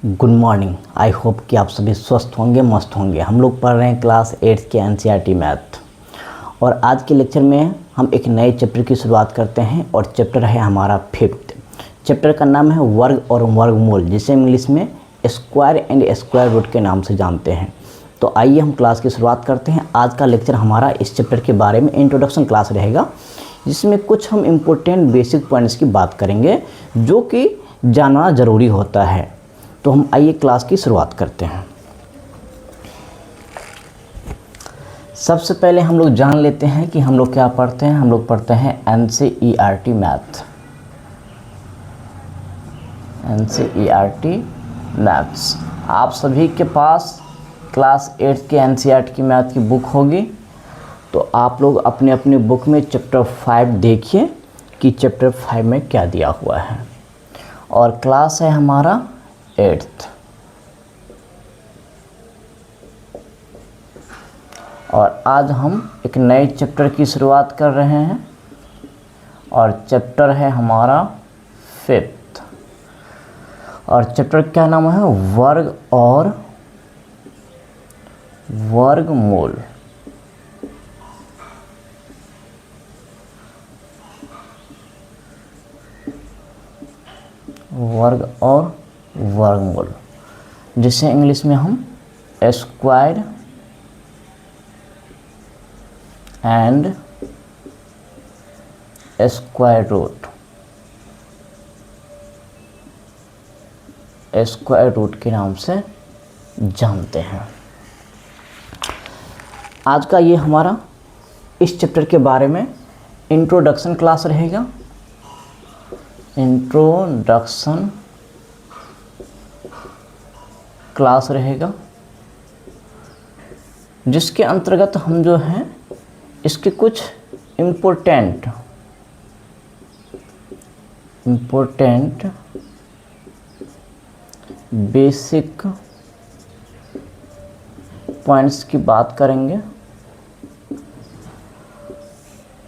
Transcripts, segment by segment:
Good morning. I hope कि आप सभी स्वस्थ होंगे, मस्त होंगे। हम लोग पढ़ रहे हैं क्लास 8 के एनसीईआरटी मैथ, और आज के लेक्चर में हम एक नए चैप्टर की शुरुआत करते हैं। और चैप्टर है हमारा 5th। चैप्टर का नाम है वर्ग और वर्गमूल, जिसे इंग्लिश में स्क्वायर एंड स्क्वायर रूट के नाम से जानते हैं। तो आइए हम क्लास की शुरुआत करते हैं। आज का लेक्चर हमारा इस चैप्टर के बारे में इंट्रोडक्शन क्लास रहेगा, जिसमें कुछ हम इम्पोर्टेंट बेसिक पॉइंट्स की बात करेंगे जो कि जानना ज़रूरी होता है। तो हम आइए क्लास की शुरुआत करते हैं। सबसे पहले हम लोग जान लेते हैं कि हम लोग क्या पढ़ते हैं। हम लोग पढ़ते हैं एनसीईआरटी मैथ। NCERT maths. आप सभी के पास क्लास 8 के एनसीईआरटी की मैथ की बुक होगी, तो आप लोग अपने अपने बुक में चैप्टर 5 देखिए कि चैप्टर 5 में क्या दिया हुआ है। और क्लास है हमारा 8th। और आज हम एक नए चैप्टर की शुरुआत कर रहे हैं, और चैप्टर है हमारा 5th। और चैप्टर क्या नाम है? वर्ग और वर्गमूल। वर्ग और वर्गमूल, जिसे इंग्लिश में हम स्क्वायर एंड स्क्वायर रूट के नाम से जानते हैं। आज का ये हमारा इस चैप्टर के बारे में इंट्रोडक्शन क्लास रहेगा। इंट्रोडक्शन क्लास रहेगा, जिसके अंतर्गत हम जो हैं इसके कुछ इम्पोर्टेंट बेसिक पॉइंट्स की बात करेंगे,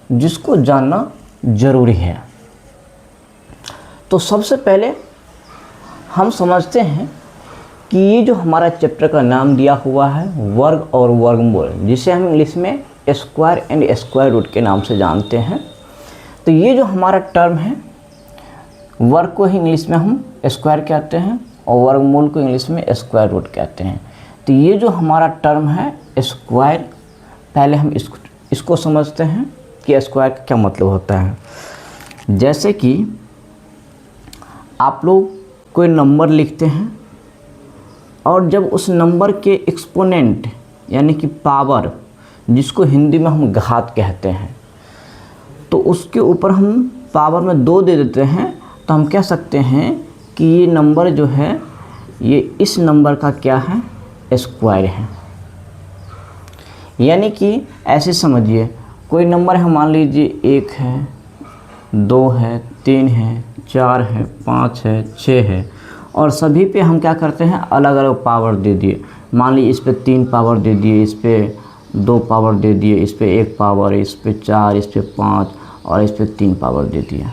जिसको जानना जरूरी है। तो सबसे पहले हम समझते हैं कि ये जो हमारा चैप्टर का नाम दिया हुआ है वर्ग और वर्गमूल, जिसे हम इंग्लिश में स्क्वायर एंड स्क्वायर रूट के नाम से जानते हैं। तो ये जो हमारा टर्म है, वर्ग को ही इंग्लिश में हम स्क्वायर कहते हैं और वर्गमूल को इंग्लिश में स्क्वायर रूट कहते हैं। तो ये जो हमारा टर्म है स्क्वायर, पहले हम इसको समझते हैं कि स्क्वायर का क्या मतलब होता है। जैसे कि आप लोग कोई नंबर लिखते हैं, और जब उस नंबर के एक्सपोनेंट यानी कि पावर, जिसको हिंदी में हम घात कहते हैं, तो उसके ऊपर हम पावर में 2 दे देते हैं, तो हम कह सकते हैं कि ये नंबर जो है ये इस नंबर का क्या है? स्क्वायर है। यानी कि ऐसे समझिए, कोई नंबर है, मान लीजिए 1 है, 2 है, 3 है, 4 है, 5 है, 6 है, और सभी पे हम क्या करते हैं? अलग अलग पावर दे दिए। मान लीजिए इस पे 3 पावर दे दिए, इस पे 2 पावर दे दिए, इस पे 1 पावर, इस पे 4, इस पे 5 और इस पे 3 पावर दे दिए।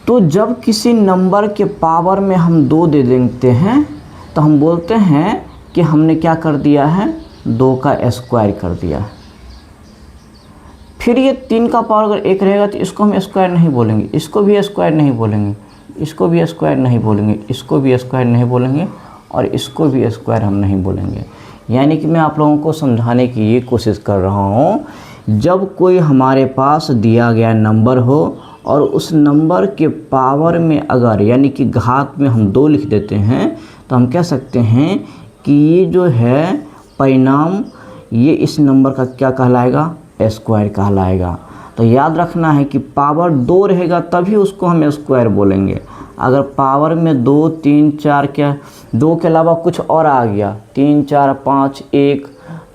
तो जब किसी नंबर के पावर में हम 2 दे देते हैं, तो हम बोलते हैं कि हमने क्या कर दिया है? 2 का स्क्वायर कर दिया। फिर ये 3 का पावर अगर 1 रहेगा तो इसको हम स्क्वायर नहीं बोलेंगे, इसको भी स्क्वायर नहीं बोलेंगे, इसको भी स्क्वायर नहीं बोलेंगे, इसको भी स्क्वायर नहीं बोलेंगे, और इसको भी स्क्वायर हम नहीं बोलेंगे। यानी कि मैं आप लोगों को समझाने की ये कोशिश कर रहा हूँ, जब कोई हमारे पास दिया गया नंबर हो और उस नंबर के पावर में अगर यानी कि घात में हम 2 लिख देते हैं, तो हम कह सकते हैं कि ये जो है परिणाम, ये इस नंबर का क्या कहलाएगा? स्क्वायर कहलाएगा। तो याद रखना है कि पावर 2 रहेगा तभी उसको हम स्क्वायर बोलेंगे। अगर पावर में 2, 3, 4 क्या 2 के अलावा कुछ और आ गया, 3, 4, 5, 1,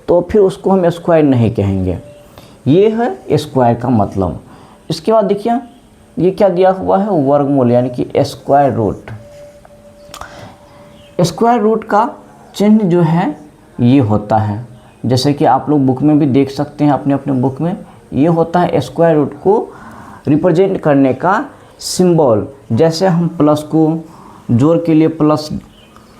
तो फिर उसको हम स्क्वायर नहीं कहेंगे। ये है स्क्वायर का मतलब। इसके बाद देखिए ये क्या दिया हुआ है? वर्गमूल, यानी कि स्क्वायर रूट। स्क्वायर रूट का चिन्ह जो है ये होता है, जैसे कि आप लोग बुक में भी देख सकते हैं, अपने अपने बुक में ये होता है स्क्वायर रूट को रिप्रेजेंट करने का सिंबल। जैसे हम प्लस को जोड़ के लिए प्लस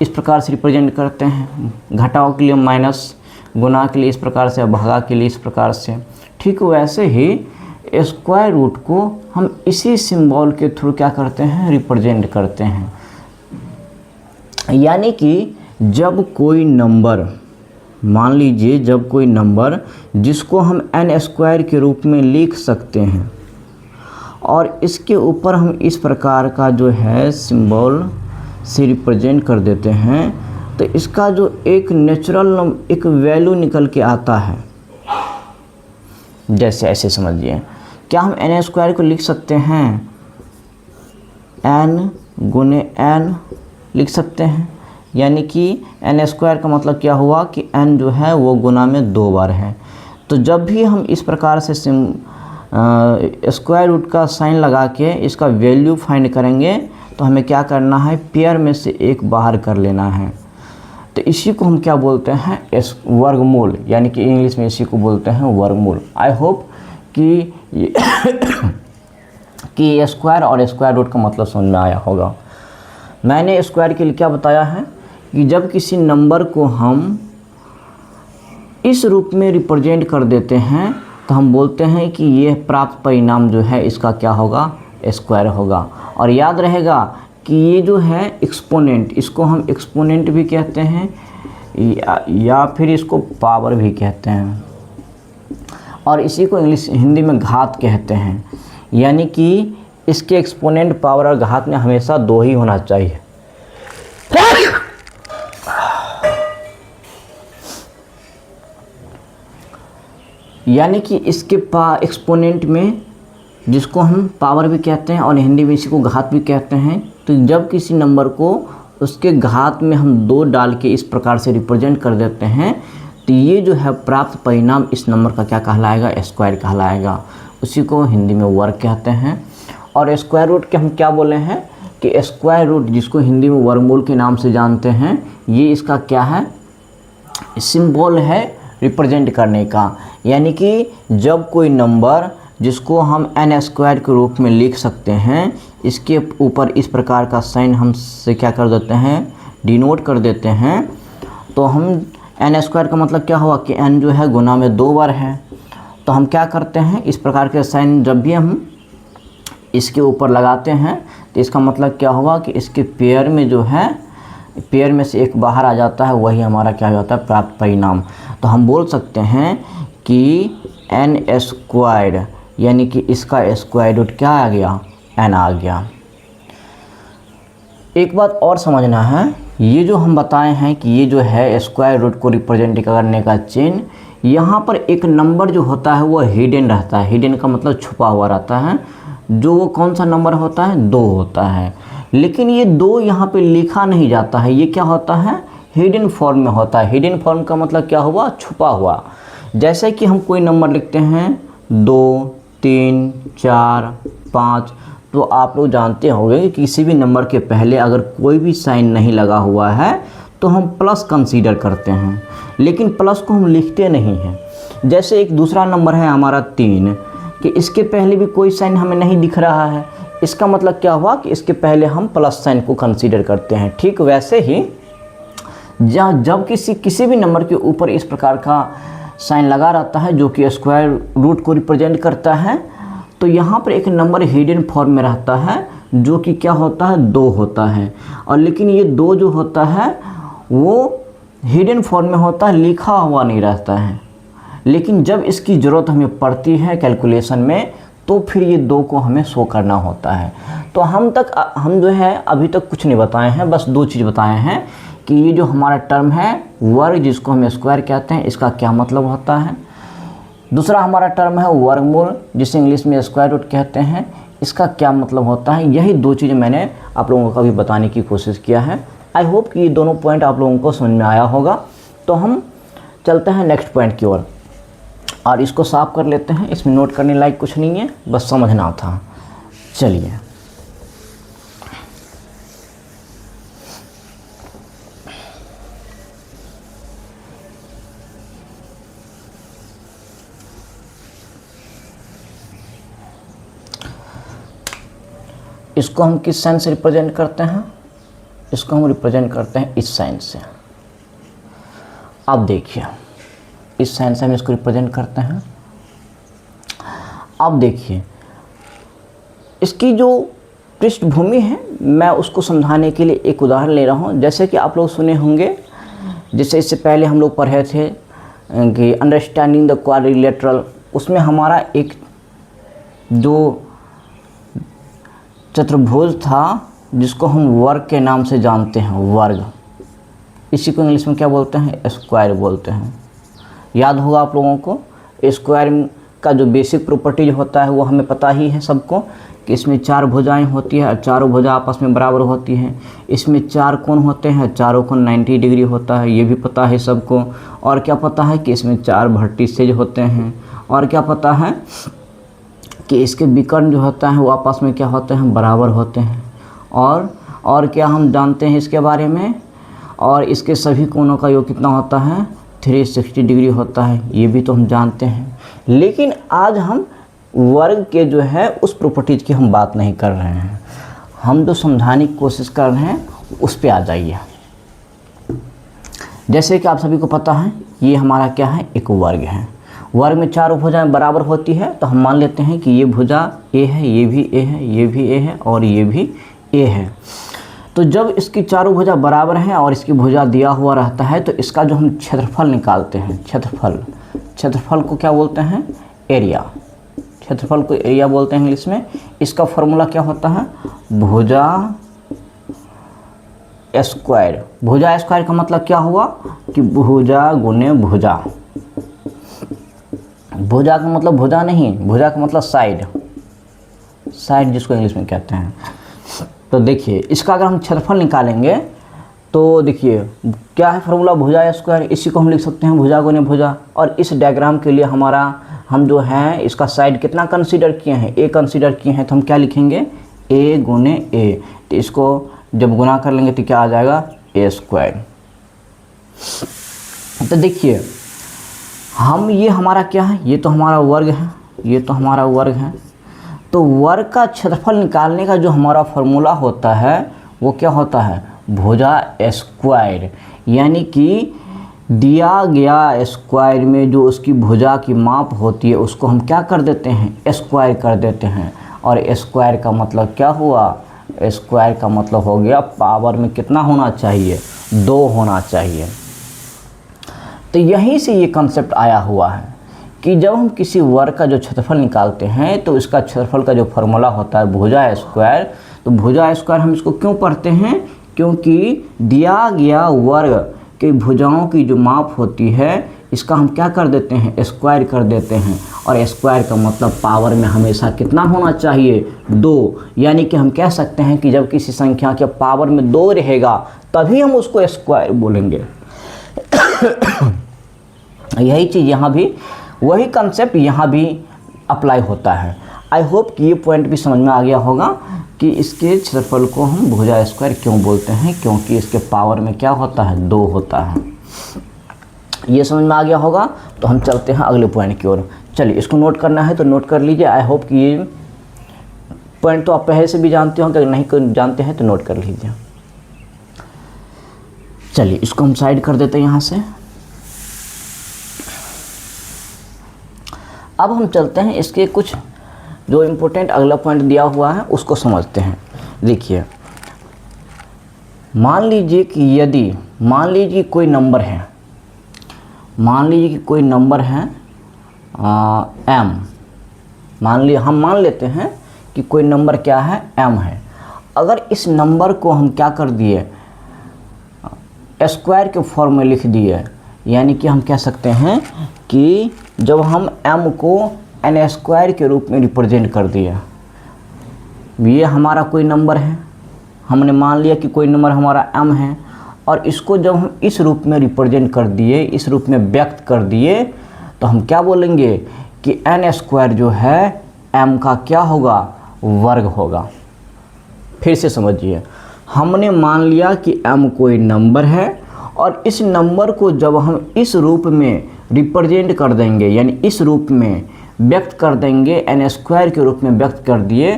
इस प्रकार से रिप्रेजेंट करते हैं, घटाव के लिए माइनस, गुना के लिए इस प्रकार से, भागा के लिए इस प्रकार से। ठीक वैसे ही स्क्वायर रूट को हम इसी सिंबल के थ्रू क्या करते हैं, रिप्रेजेंट करते हैं। यानी कि जब कोई नंबर, मान लीजिए जब कोई नंबर जिसको हम n स्क्वायर के रूप में लिख सकते हैं और इसके ऊपर हम इस प्रकार का जो है सिंबल से रिप्रेजेंट कर देते हैं, तो इसका जो एक नेचुरल एक वैल्यू निकल के आता है। जैसे ऐसे समझिए, क्या हम n स्क्वायर को लिख सकते हैं, n गुने n लिख सकते हैं। यानी कि n स्क्वायर का मतलब क्या हुआ कि n जो है वो गुना में 2 बार है। तो जब भी हम इस प्रकार से स्क्वायर रूट का साइन लगा के इसका वैल्यू फाइंड करेंगे, तो हमें क्या करना है, पेयर में से एक बाहर कर लेना है। तो इसी को हम क्या बोलते हैं, वर्गमूल, यानी कि इंग्लिश में इसी को बोलते हैं वर्गमूल। आई होप कि कि स्क्वायर और स्क्वायर रूट का मतलब समझ में आया होगा। मैंने स्क्वायर के लिए क्या बताया है कि जब किसी नंबर को हम इस रूप में रिप्रेजेंट कर देते हैं तो हम बोलते हैं कि यह प्राप्त परिणाम जो है इसका क्या होगा, स्क्वायर होगा। और याद रहेगा कि ये जो है एक्सपोनेंट, इसको हम एक्सपोनेंट भी कहते हैं या फिर इसको पावर भी कहते हैं, और इसी को हिंदी में घात कहते हैं। यानी कि इसके एक्सपोनेंट, पावर और घात में हमेशा 2 ही होना चाहिए। यानी कि इसके एक्सपोनेंट में, जिसको हम पावर भी कहते हैं और हिंदी में इसी को घात भी कहते हैं, तो जब किसी नंबर को उसके घात में हम 2 डाल के इस प्रकार से रिप्रेजेंट कर देते हैं, तो ये जो है प्राप्त परिणाम इस नंबर का क्या कहलाएगा, स्क्वायर कहलाएगा। उसी को हिंदी में वर्ग कहते हैं। और स्क्वायर रूट के हम क्या बोले हैं कि स्क्वायर रूट, जिसको हिंदी में वर्गमूल के नाम से जानते हैं, ये इसका क्या है, सिंबल है रिप्रेजेंट करने का। यानी कि जब कोई नंबर जिसको हम n स्क्वायर के रूप में लिख सकते हैं, इसके ऊपर इस प्रकार का साइन हम से क्या कर देते हैं, डिनोट कर देते हैं, तो हम n स्क्वायर का मतलब क्या हुआ कि n जो है गुना में 2 बार है। तो हम क्या करते हैं, इस प्रकार के साइन जब भी हम इसके ऊपर लगाते हैं तो इसका मतलब क्या हुआ कि इसके पेयर में जो है, पेयर में से एक बाहर आ जाता है, वही हमारा क्या हो जाता है, प्राप्त परिणाम। तो हम बोल सकते हैं कि n स्क्वायर्ड, यानी कि इसका स्क्वायर रूट क्या आ गया, n आ गया। एक बात और समझना है, ये जो हम बताए हैं कि ये जो है स्क्वायर रूट को रिप्रेजेंट करने का चिन्ह, यहाँ पर एक नंबर जो होता है वो हिडन रहता है। हिडन का मतलब छुपा हुआ रहता है, जो वो कौन सा नंबर होता है, 2 होता है। लेकिन ये 2 यहाँ पे लिखा नहीं जाता है, ये क्या होता है, हिडन फॉर्म में होता है। हिडन फॉर्म का मतलब क्या हुआ, छुपा हुआ। जैसे कि हम कोई नंबर लिखते हैं 2, 3, 4, 5, तो आप लोग जानते होंगे कि किसी भी नंबर के पहले अगर कोई भी साइन नहीं लगा हुआ है तो हम प्लस कंसीडर करते हैं, लेकिन प्लस को हम लिखते नहीं हैं। जैसे एक दूसरा नंबर है हमारा 3, कि इसके पहले भी कोई साइन हमें नहीं दिख रहा है, इसका मतलब क्या हुआ कि इसके पहले हम प्लस साइन को कंसीडर करते हैं। ठीक वैसे ही जब किसी भी नंबर के ऊपर इस प्रकार का साइन लगा रहता है जो कि स्क्वायर रूट को रिप्रेजेंट करता है, तो यहाँ पर एक नंबर हिडन फॉर्म में रहता है जो कि क्या होता है, 2 होता है। और लेकिन ये 2 जो होता है वो हिडन फॉर्म में होता है, लिखा हुआ नहीं रहता है। लेकिन जब इसकी ज़रूरत हमें पड़ती है कैलकुलेशन में, तो फिर ये 2 को हमें शो करना होता है। तो हम जो है अभी तक कुछ नहीं बताए हैं, बस 2 चीज़ बताए हैं कि ये जो हमारा टर्म है वर्ग, जिसको हम स्क्वायर कहते हैं, इसका क्या मतलब होता है। दूसरा हमारा टर्म है वर्गमूल, जिसे इंग्लिश में स्क्वायर रूट कहते हैं, इसका क्या मतलब होता है। यही 2 चीज़ें मैंने आप लोगों को अभी बताने की कोशिश किया है। आई होप कि ये दोनों पॉइंट आप लोगों को समझ में आया होगा। तो हम चलते हैं नेक्स्ट पॉइंट की ओर और इसको साफ कर लेते हैं। इसमें नोट करने लायक कुछ नहीं है, बस समझना था। चलिए, इसको हम किस साइन से रिप्रेजेंट करते हैं, इसको हम रिप्रेजेंट करते हैं इस साइन से। अब देखिए इस साइन से हम इसको रिप्रेजेंट करते हैं। अब देखिए इसकी जो पृष्ठभूमि है मैं उसको समझाने के लिए एक उदाहरण ले रहा हूँ। जैसे कि आप लोग सुने होंगे, जैसे इससे पहले हम लोग पढ़े थे कि अंडरस्टैंडिंग द क्वाड्रिलेटरल, उसमें हमारा एक जो चतुर्भुज था जिसको हम वर्ग के नाम से जानते हैं, वर्ग, इसी को इंग्लिश में क्या बोलते हैं, स्क्वायर बोलते हैं। याद होगा आप लोगों को, स्क्वायर का जो बेसिक प्रॉपर्टीज होता है वो हमें पता ही है सबको कि इसमें 4 भुजाएं होती है और चारों भुजा आपस में बराबर होती हैं। इसमें 4 कोण होते हैं, चारों कोण 90 डिग्री होता है, ये भी पता है सबको। और क्या पता है कि इसमें 4 वर्टिसेज होते हैं। और क्या पता है कि इसके विकर्ण जो होता है वो आपस में क्या होते हैं, बराबर होते हैं। और क्या हम जानते हैं इसके बारे में, और इसके सभी कोणों का योग कितना होता है, 360 डिग्री होता है, ये भी तो हम जानते हैं। लेकिन आज हम वर्ग के जो है उस प्रॉपर्टीज की हम बात नहीं कर रहे हैं, हम जो समझाने की कोशिश कर रहे हैं उस पे आ जाइए। जैसे कि आप सभी को पता है ये हमारा क्या है, एक वर्ग है। वर्ग में 4 भुजाएं बराबर होती है, तो हम मान लेते हैं कि ये भुजा ए है, ये भी ए है, ये भी ए है और ये भी ए है। तो जब इसकी चारों भुजा बराबर हैं और इसकी भुजा दिया हुआ रहता है तो इसका जो हम क्षेत्रफल निकालते हैं, क्षेत्रफल को क्या बोलते हैं, एरिया। क्षेत्रफल को एरिया बोलते हैं इंग्लिश में। इसका फॉर्मूला क्या होता है, भुजा स्क्वायर। भुजा स्क्वायर का मतलब क्या हुआ कि भुजा गुने भुजा। भुजा का मतलब भुजा नहीं, भुजा का मतलब साइड जिसको इंग्लिश में कहते हैं। तो देखिए इसका अगर हम क्षेत्रफल निकालेंगे तो देखिए क्या है फॉर्मूला, भुजा स्क्वायर। इसी को हम लिख सकते हैं भुजा गुने भुजा। और इस डायग्राम के लिए हम जो है इसका साइड कितना कंसीडर किए हैं, ए कंसीडर किए हैं, तो हम क्या लिखेंगे, ए गुने ए। तो इसको जब गुना कर लेंगे तो क्या आ जाएगा, ए स्क्वायर। तो देखिए ये हमारा क्या है, ये तो हमारा वर्ग है, ये तो हमारा वर्ग है। तो वर्ग का क्षेत्रफल निकालने का जो हमारा फॉर्मूला होता है वो क्या होता है, भुजा स्क्वायर। यानी कि दिया गया स्क्वायर में जो उसकी भुजा की माप होती है उसको हम क्या कर देते हैं, स्क्वायर कर देते हैं। और स्क्वायर का मतलब क्या हुआ, स्क्वायर का मतलब हो गया पावर में कितना होना चाहिए, 2 होना चाहिए। तो यहीं से ये कंसेप्ट आया हुआ है कि जब हम किसी वर्ग का जो क्षेत्रफल निकालते हैं तो इसका क्षेत्रफल का जो फॉर्मूला होता है भुजा स्क्वायर। तो भुजा स्क्वायर हम इसको क्यों पढ़ते हैं, क्योंकि दिया गया वर्ग की भुजाओं की जो माप होती है इसका हम क्या कर देते हैं, स्क्वायर कर देते हैं। और स्क्वायर का मतलब पावर में हमेशा कितना होना चाहिए, 2। यानी कि हम कह सकते हैं कि जब किसी संख्या के पावर में 2 रहेगा तभी हम उसको स्क्वायर बोलेंगे। यही चीज़ यहाँ भी, वही कंसेप्ट यहाँ भी अप्लाई होता है। आई होप कि ये पॉइंट भी समझ में आ गया होगा कि इसके क्षेत्रफल को हम भुजा स्क्वायर क्यों बोलते हैं, क्योंकि इसके पावर में क्या होता है, 2 होता है। ये समझ में आ गया होगा। तो हम चलते हैं अगले पॉइंट की ओर। चलिए इसको नोट करना है तो नोट कर लीजिए। आई होप कि ये पॉइंट तो आप पहले से भी जानते हो, अगर नहीं जानते हैं तो नोट कर लीजिए। चलिए इसको हम साइड कर देते हैं यहाँ से। अब हम चलते हैं इसके कुछ जो इम्पोर्टेंट अगला पॉइंट दिया हुआ है उसको समझते हैं। देखिए मान लीजिए कि कोई नंबर है, मान लीजिए कि कोई नंबर है m। हम मान लेते हैं कि कोई नंबर क्या है, m है। अगर इस नंबर को हम क्या कर दिए, स्क्वायर के फॉर्म में लिख दिए, यानी कि हम कह सकते हैं कि जब हम m को n स्क्वायर के रूप में रिप्रेजेंट कर दिया, ये हमारा कोई नंबर है, हमने मान लिया कि कोई नंबर हमारा m है, और इसको जब हम इस रूप में रिप्रेजेंट कर दिए, इस रूप में व्यक्त कर दिए, तो हम क्या बोलेंगे कि n स्क्वायर जो है m का क्या होगा, वर्ग होगा। फिर से समझिए, हमने मान लिया कि m कोई नंबर है और इस नंबर को जब हम इस रूप में रिप्रेजेंट कर देंगे, यानी इस रूप में व्यक्त कर देंगे, n स्क्वायर के रूप में व्यक्त कर दिए,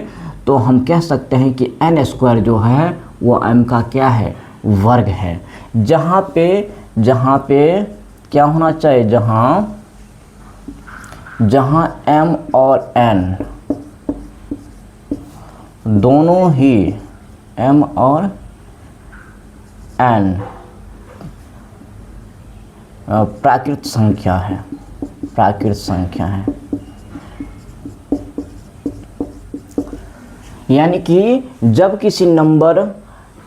तो हम कह सकते हैं कि n स्क्वायर जो है वो m का क्या है, वर्ग है। जहाँ पे क्या होना चाहिए, जहाँ m और n दोनों ही m और n प्राकृत संख्या है, यानी कि जब किसी नंबर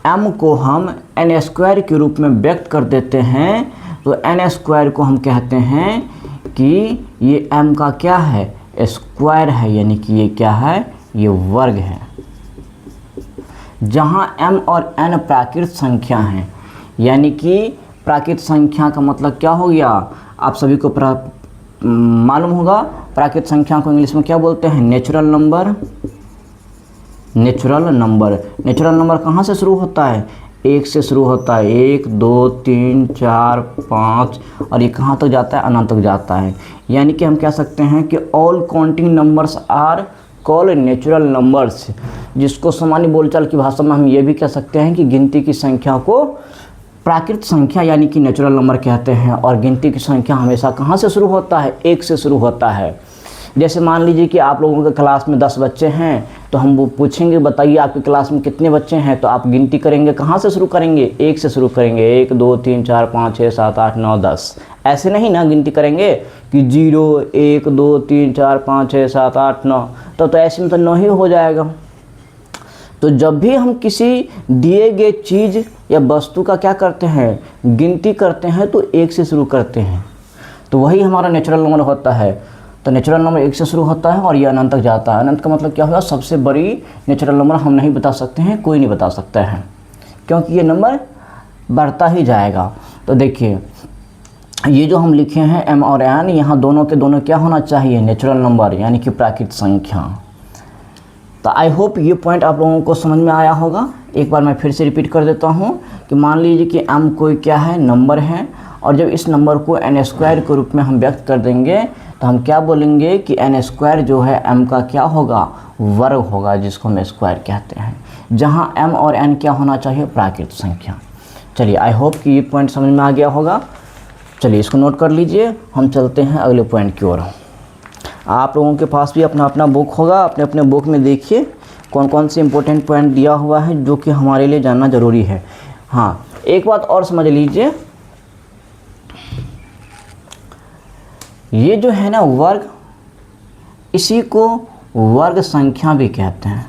m को हम n स्क्वायर के रूप में व्यक्त कर देते हैं तो n स्क्वायर को हम कहते हैं कि ये m का क्या है, स्क्वायर है, यानी कि ये क्या है, ये वर्ग है। जहाँ m और n प्राकृत संख्या हैं, यानी कि प्राकृत संख्या का मतलब क्या हो गया, आप सभी को मालूम होगा प्राकृत संख्या को इंग्लिश में क्या बोलते हैं, नेचुरल नंबर। नेचुरल नंबर कहाँ से शुरू होता है, 1 से शुरू होता है, 1 2 3 4 5 और ये कहाँ तक जाता है, अनंत तक जाता है। यानी कि हम कह सकते हैं कि all counting numbers are called natural numbers, जिसको सामान्य बोलचाल की भाषा में हम ये भी कह सकते हैं कि गिनती की संख्या को प्राकृत संख्या यानी कि नेचुरल नंबर कहते हैं। और गिनती की संख्या हमेशा कहाँ से शुरू होता है, 1 से शुरू होता है। जैसे मान लीजिए कि आप लोगों के क्लास में 10 बच्चे हैं, तो हम वो पूछेंगे बताइए आपकी क्लास में कितने बच्चे हैं, तो आप गिनती करेंगे, कहाँ से शुरू करेंगे, 1 से शुरू करेंगे, 1 2 3 4 5 6 7 8 9 10। ऐसे नहीं ना गिनती करेंगे कि 0 1 2 3 4 5 6 7 8 9, तो ऐसे में तो 9 ही हो जाएगा। तो जब भी हम किसी दिए गए चीज़ या वस्तु का क्या करते हैं, गिनती करते हैं, तो 1 से शुरू करते हैं, तो वही हमारा नेचुरल नंबर होता है। तो नेचुरल नंबर 1 से शुरू होता है और ये अनंत तक जाता है। अनंत का मतलब क्या होगा, सबसे बड़ी नेचुरल नंबर हम नहीं बता सकते हैं, कोई नहीं बता सकता है, क्योंकि ये नंबर बढ़ता ही जाएगा। तो देखिए ये जो हम लिखे हैं m और n, यहाँ दोनों के दोनों क्या होना चाहिए, नेचुरल नंबर यानी कि प्राकृत संख्या। तो आई होप ये पॉइंट आप लोगों को समझ में आया होगा। एक बार मैं फिर से रिपीट कर देता हूँ कि मान लीजिए कि m कोई क्या है, नंबर है, और जब इस नंबर को n स्क्वायर के रूप में हम व्यक्त कर देंगे तो हम क्या बोलेंगे कि n स्क्वायर जो है m का क्या होगा, वर्ग होगा, जिसको हम स्क्वायर कहते हैं। जहाँ m और n क्या होना चाहिए, प्राकृत संख्या। चलिए आई होप कि ये पॉइंट समझ में आ गया होगा। चलिए इसको नोट कर लीजिए, हम चलते हैं अगले पॉइंट की ओर। आप लोगों के पास भी अपना अपना बुक होगा, अपने अपने बुक में देखिए कौन कौन से इंपॉर्टेंट पॉइंट दिया हुआ है जो कि हमारे लिए जानना ज़रूरी है। हाँ, एक बात और समझ लीजिए, ये जो है ना वर्ग, इसी को वर्ग संख्या भी कहते हैं,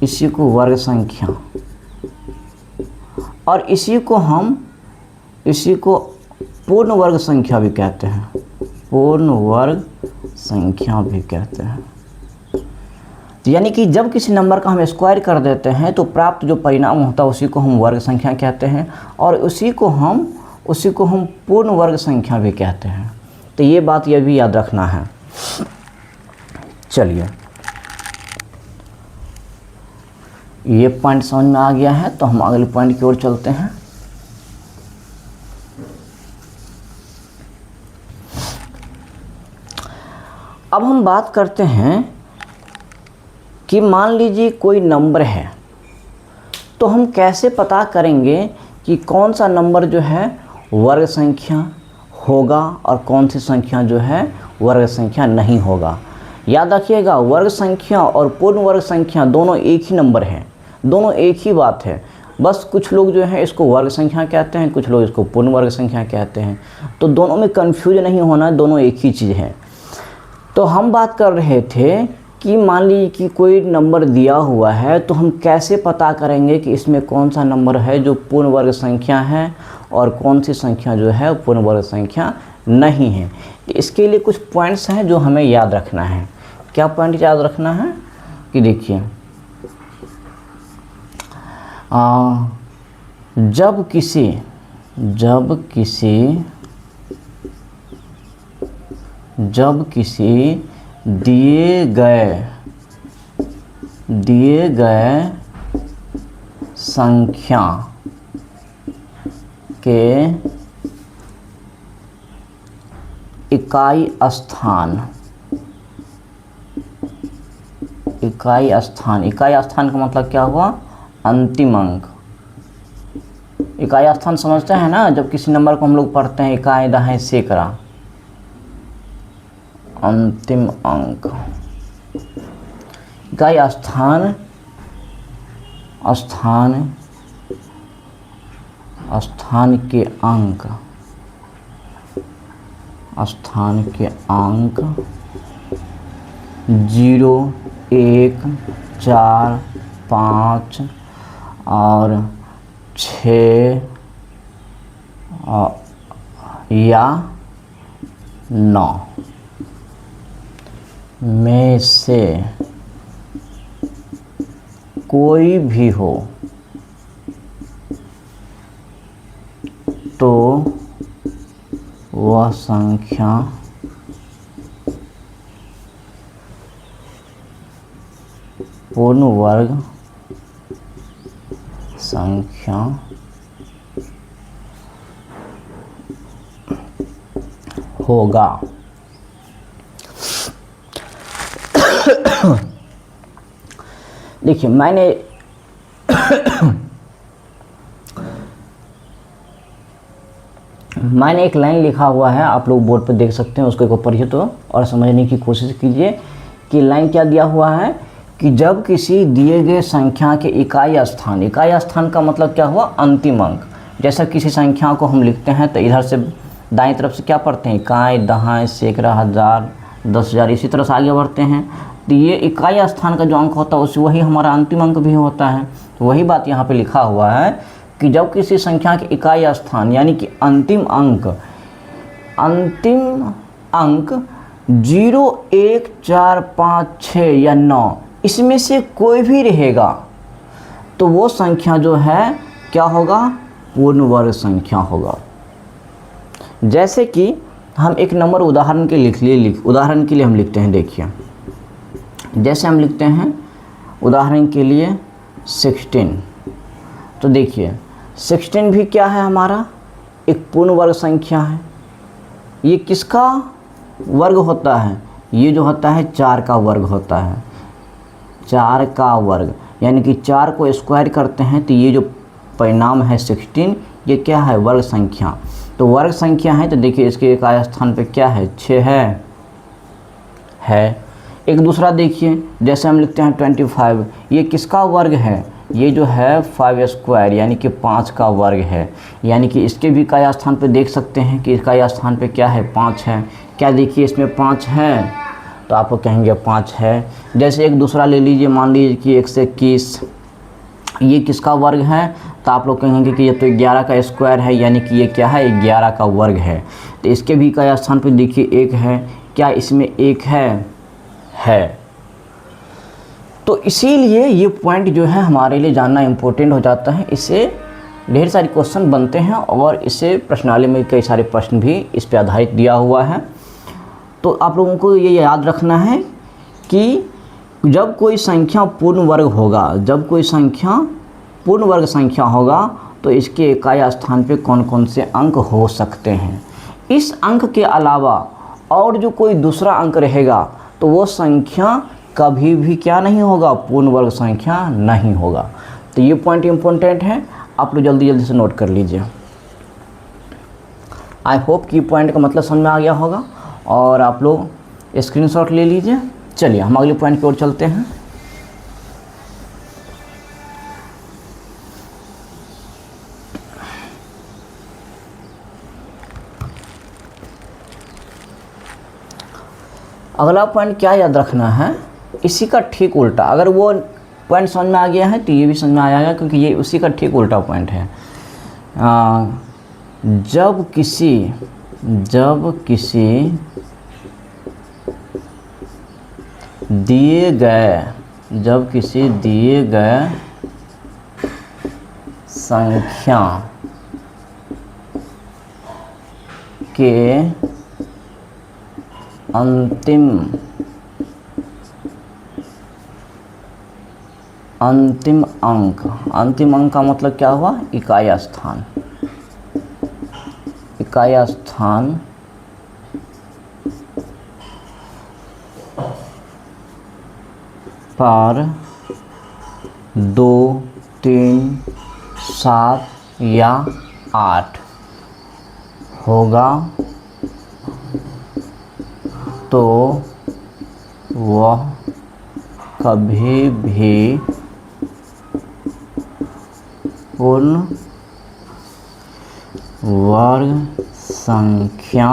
इसी को वर्ग संख्या, और इसी को पूर्ण वर्ग संख्या भी कहते हैं, पूर्ण वर्ग संख्या भी कहते हैं। तो यानी कि जब किसी नंबर का हम स्क्वायर कर देते हैं तो प्राप्त जो परिणाम होता है उसी को हम वर्ग संख्या कहते हैं, और उसी को हम पूर्ण वर्ग संख्या भी कहते हैं। तो ये बात ये भी याद रखना है। चलिए ये पॉइंट समझ में आ गया है, तो हम अगले पॉइंट की ओर चलते हैं। अब हम बात करते हैं कि मान लीजिए कोई नंबर है, तो हम कैसे पता करेंगे कि कौन सा नंबर जो है वर्ग संख्या होगा और कौन सी संख्या जो है वर्ग संख्या नहीं होगा। याद रखिएगा, वर्ग संख्या और पूर्ण वर्ग संख्या दोनों एक ही नंबर है, दोनों एक ही बात है। बस कुछ लोग जो है इसको वर्ग संख्या कहते हैं, कुछ लोग इसको पूर्ण वर्ग संख्या कहते हैं, तो दोनों में कंफ्यूज नहीं होना, दोनों एक ही चीज़ है। तो हम बात कर रहे थे कि मान लीजिए कि कोई नंबर दिया हुआ है, तो हम कैसे पता करेंगे कि इसमें कौन सा नंबर है जो पूर्ण वर्ग संख्या है और कौन सी संख्या जो है पूर्ण वर्ग संख्या नहीं है। तो इसके लिए कुछ पॉइंट्स हैं जो हमें याद रखना है। क्या पॉइंट याद रखना है कि देखिए, जब किसी दिए गए संख्या के इकाई स्थान का मतलब क्या हुआ, अंतिम अंक। इकाई स्थान समझते हैं ना, जब किसी नंबर को हम लोग पढ़ते हैं इकाई दहाई सैकड़ा, अंतिम अंक। इकाई स्थान, स्थान स्थान के अंक, स्थान के अंक 0, 1, 4, 5 और 6 या 9 में से कोई भी हो तो वह संख्या पूर्ण वर्ग संख्या होगा। देखिए मैंने एक लाइन लिखा हुआ है, आप लोग बोर्ड पर देख सकते हैं, उसको एक बार पढ़िए तो और समझने की कोशिश कीजिए कि लाइन क्या दिया हुआ है कि जब किसी दिए गए संख्या के इकाई स्थान, इकाई स्थान का मतलब क्या हुआ, अंतिम अंक। जैसा किसी संख्या को हम लिखते हैं तो इधर से दाईं तरफ से क्या पढ़ते हैं, इकाई, दहाई, सैकड़ा, हज़ार, 10,000, इसी तरह से आगे बढ़ते हैं। तो ये इकाई स्थान का जो अंक होता है उसी वही हमारा अंतिम अंक भी होता है। तो वही बात यहाँ पे लिखा हुआ है कि जब किसी संख्या के इकाई स्थान यानी कि अंतिम अंक 0, 1, 4, 5, 6 या 9 इसमें से कोई भी रहेगा तो वो संख्या जो है क्या होगा, पूर्ण वर्ग संख्या होगा। जैसे कि हम एक नंबर उदाहरण के उदाहरण के लिए हम लिखते हैं। देखिए जैसे हम लिखते हैं उदाहरण के लिए 16, तो देखिए 16 भी क्या है, हमारा एक पूर्ण वर्ग संख्या है। ये किसका वर्ग होता है, ये जो होता है 4 का वर्ग होता है, 4 का वर्ग, यानी कि 4 को स्क्वायर करते हैं तो ये जो परिणाम है 16, ये क्या है, वर्ग संख्या। तो वर्ग संख्या है तो देखिए इसके इकाई स्थान पे क्या है, 6 है। एक दूसरा देखिए जैसे हम लिखते हैं 25, ये किसका वर्ग है, ये जो है 5 स्क्वायर यानी कि 5 का वर्ग है। यानी कि इसके भी इकाई स्थान पे देख सकते हैं कि इकाई स्थान पे क्या है, 5 है। क्या देखिए इसमें 5 है तो आप लोग कहेंगे 5 है। जैसे एक दूसरा ले लीजिए, मान लीजिए कि 121, ये किसका वर्ग है, तो आप लोग कहेंगे कि ये तो 11 का स्क्वायर है, यानी कि ये क्या है, 11 का वर्ग है। तो इसके भी इकाई स्थान पे देखिए 1 है। क्या इसमें 1 है। तो इसीलिए ये पॉइंट जो है हमारे लिए जानना इम्पोर्टेंट हो जाता है। इससे ढेर सारे क्वेश्चन बनते हैं और इससे प्रश्नावली में कई सारे प्रश्न भी इस पे आधारित दिया हुआ है। तो आप लोगों को ये याद रखना है कि जब कोई संख्या पूर्ण वर्ग होगा, जब कोई संख्या पूर्ण वर्ग संख्या होगा तो इसके इकाई स्थान पे कौन कौन से अंक हो सकते हैं। इस अंक के अलावा और जो कोई दूसरा अंक रहेगा तो वो संख्या कभी भी क्या नहीं होगा, पूर्ण वर्ग संख्या नहीं होगा। तो ये पॉइंट इम्पोर्टेंट है, आप लोग जल्दी जल्दी से नोट कर लीजिए। आई होप कि पॉइंट का मतलब समझ में आ गया होगा और आप लोग स्क्रीनशॉट ले लीजिए। चलिए हम अगले पॉइंट की ओर चलते हैं। अगला पॉइंट क्या याद रखना है, इसी का ठीक उल्टा। अगर वो पॉइंट समझ में आ गया है तो ये भी समझ में आ जाएगा, क्योंकि ये उसी का ठीक उल्टा पॉइंट है। जब किसी दिए गए संख्या के अंतिम अंक का मतलब क्या हुआ, इकाई स्थान पर 2, 3, 7 या 8 होगा तो वह कभी भी पूर्ण वर्ग संख्या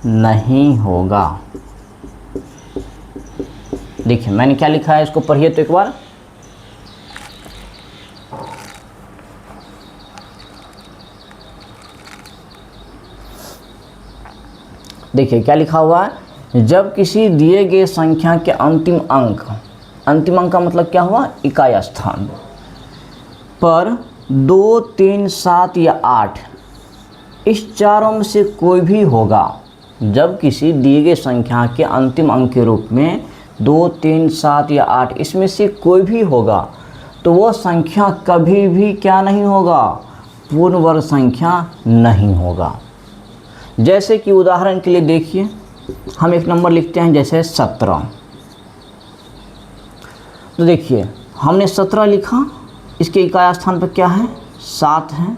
नहीं होगा। देखिए मैंने क्या लिखा है, इसको पढ़िए तो एक बार। देखिए क्या लिखा हुआ है, जब किसी दिए गए संख्या के अंतिम अंक का मतलब क्या हुआ, इकाई स्थान पर 2, 3, 7 या 8 इस चारों में से कोई भी होगा। जब किसी दिए गए संख्या के अंतिम अंक के रूप में 2, 3, 7 या 8 इसमें से कोई भी होगा तो वह संख्या कभी भी क्या नहीं होगा, पूर्ण वर्ग संख्या नहीं होगा। जैसे कि उदाहरण के लिए देखिए, हम एक नंबर लिखते हैं जैसे 17। तो देखिए हमने 17 लिखा, इसके इकाई स्थान पर क्या है, 7 है।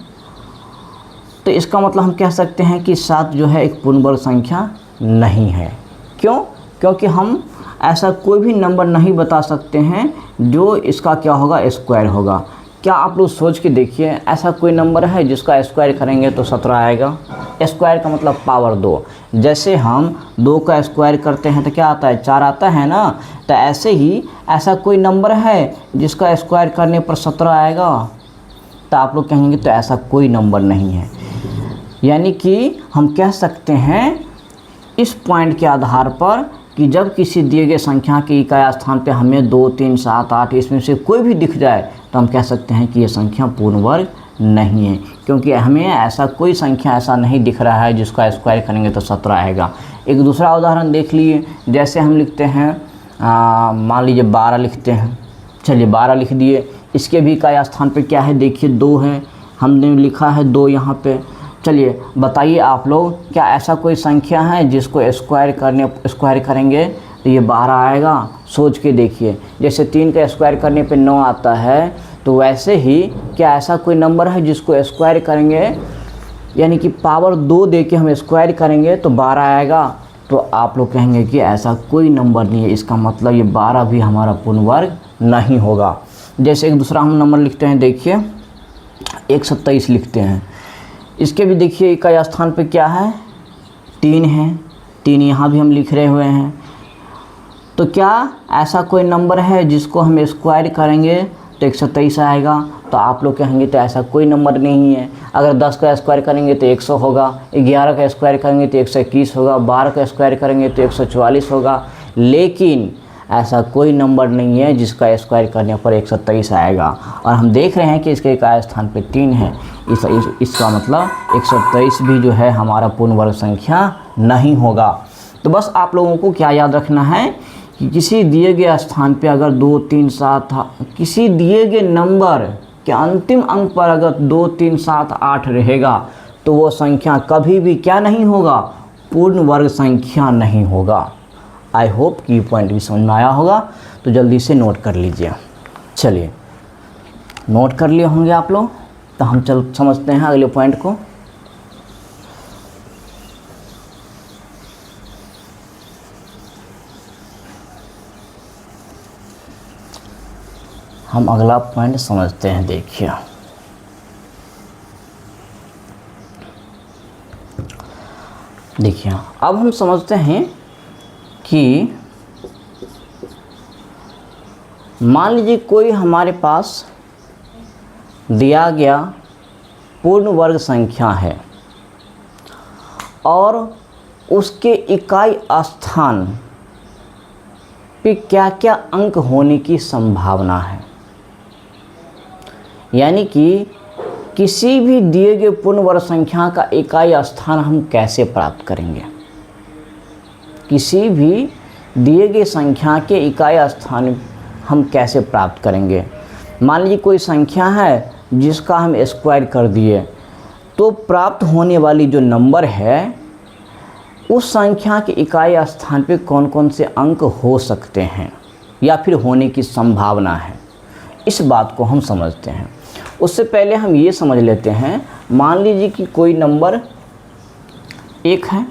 तो इसका मतलब हम कह सकते हैं कि 7 जो है एक पूर्ण वर्ग संख्या नहीं है। क्यों? क्योंकि हम ऐसा कोई भी नंबर नहीं बता सकते हैं जो इसका क्या होगा, स्क्वायर होगा। क्या आप लोग सोच के देखिए, ऐसा कोई नंबर है जिसका स्क्वायर करेंगे तो 17 आएगा? स्क्वायर का मतलब पावर 2। जैसे हम 2 का स्क्वायर करते हैं तो क्या आता है, 4 आता है ना। तो ऐसे ही ऐसा कोई नंबर है जिसका स्क्वायर करने पर 17 आएगा? तो आप लोग कहेंगे तो ऐसा कोई नंबर नहीं है। यानी कि हम कह सकते हैं इस पॉइंट के आधार पर कि जब किसी दिए गए संख्या के इकाई स्थान पे हमें 2, 3, 7, 8 इसमें से कोई भी दिख जाए तो हम कह सकते हैं कि ये संख्या पूर्ण वर्ग नहीं है, क्योंकि हमें ऐसा कोई संख्या ऐसा नहीं दिख रहा है जिसका स्क्वायर करेंगे तो 17 आएगा। एक दूसरा उदाहरण देख लीजिए, जैसे हम लिखते हैं मान लीजिए 12 लिखते हैं। चलिए 12 लिख दिए, इसके भी इकाई स्थान पे क्या है, देखिए 2 है, हमने लिखा है 2 यहाँ पे। चलिए बताइए आप लोग, क्या ऐसा कोई संख्या है जिसको स्क्वायर करेंगे तो ये 12 आएगा? सोच के देखिए, जैसे 3 का स्क्वायर करने पे 9 आता है, तो वैसे ही क्या ऐसा कोई नंबर है जिसको स्क्वायर करेंगे यानी कि पावर 2 दे के हम स्क्वायर करेंगे तो 12 आएगा? तो आप लोग कहेंगे कि ऐसा कोई नंबर नहीं है, इसका मतलब ये 12 भी हमारा पूर्ण वर्ग नहीं होगा। जैसे एक दूसरा हम नंबर लिखते हैं, देखिए 127 लिखते हैं। इसके भी देखिए इकाई स्थान पे क्या है, 3 है। 3 यहाँ भी हम लिख रहे हुए हैं। तो क्या ऐसा कोई नंबर है जिसको हम स्क्वायर करेंगे तो 123 आएगा? तो आप लोग कहेंगे तो ऐसा कोई नंबर नहीं है। अगर 10 का स्क्वायर करेंगे तो 100 होगा, 11 का स्क्वायर करेंगे तो 121 होगा, 12 का स्क्वायर करेंगे तो 144 होगा। लेकिन ऐसा कोई नंबर नहीं है जिसका स्क्वायर करने पर 123 आएगा। और हम देख रहे हैं कि इसके इकाई स्थान पे 3 है, इसका मतलब 123 भी जो है हमारा पूर्ण वर्ग संख्या नहीं होगा। तो बस आप लोगों को क्या याद रखना है कि किसी दिए गए स्थान पे अगर 2, 3, 7 किसी दिए गए नंबर के अंतिम अंक पर अगर 2, 3, 7, 8 रहेगा तो वो संख्या कभी भी क्या नहीं होगा, पूर्ण वर्ग संख्या नहीं होगा। आई होप कि पॉइंट भी समझ में आया होगा, तो जल्दी से नोट कर लीजिए। चलिए नोट कर लिए होंगे आप लोग, तो हम समझते हैं अगले पॉइंट को। हम अगला पॉइंट समझते हैं। देखिए अब हम समझते हैं कि मान लीजिए कोई हमारे पास दिया गया पूर्ण वर्ग संख्या है और उसके इकाई स्थान पे क्या क्या अंक होने की संभावना है। यानी कि किसी भी दिए गए पूर्ण वर्ग संख्या का इकाई स्थान हम कैसे प्राप्त करेंगे। किसी भी दिए गए संख्या के इकाई स्थान हम कैसे प्राप्त करेंगे। मान लीजिए कोई संख्या है जिसका हम स्क्वायर कर दिए, तो प्राप्त होने वाली जो नंबर है उस संख्या के इकाई स्थान पे कौन कौन से अंक हो सकते हैं या फिर होने की संभावना है, इस बात को हम समझते हैं। उससे पहले हम ये समझ लेते हैं, मान लीजिए कि कोई नंबर 1 है,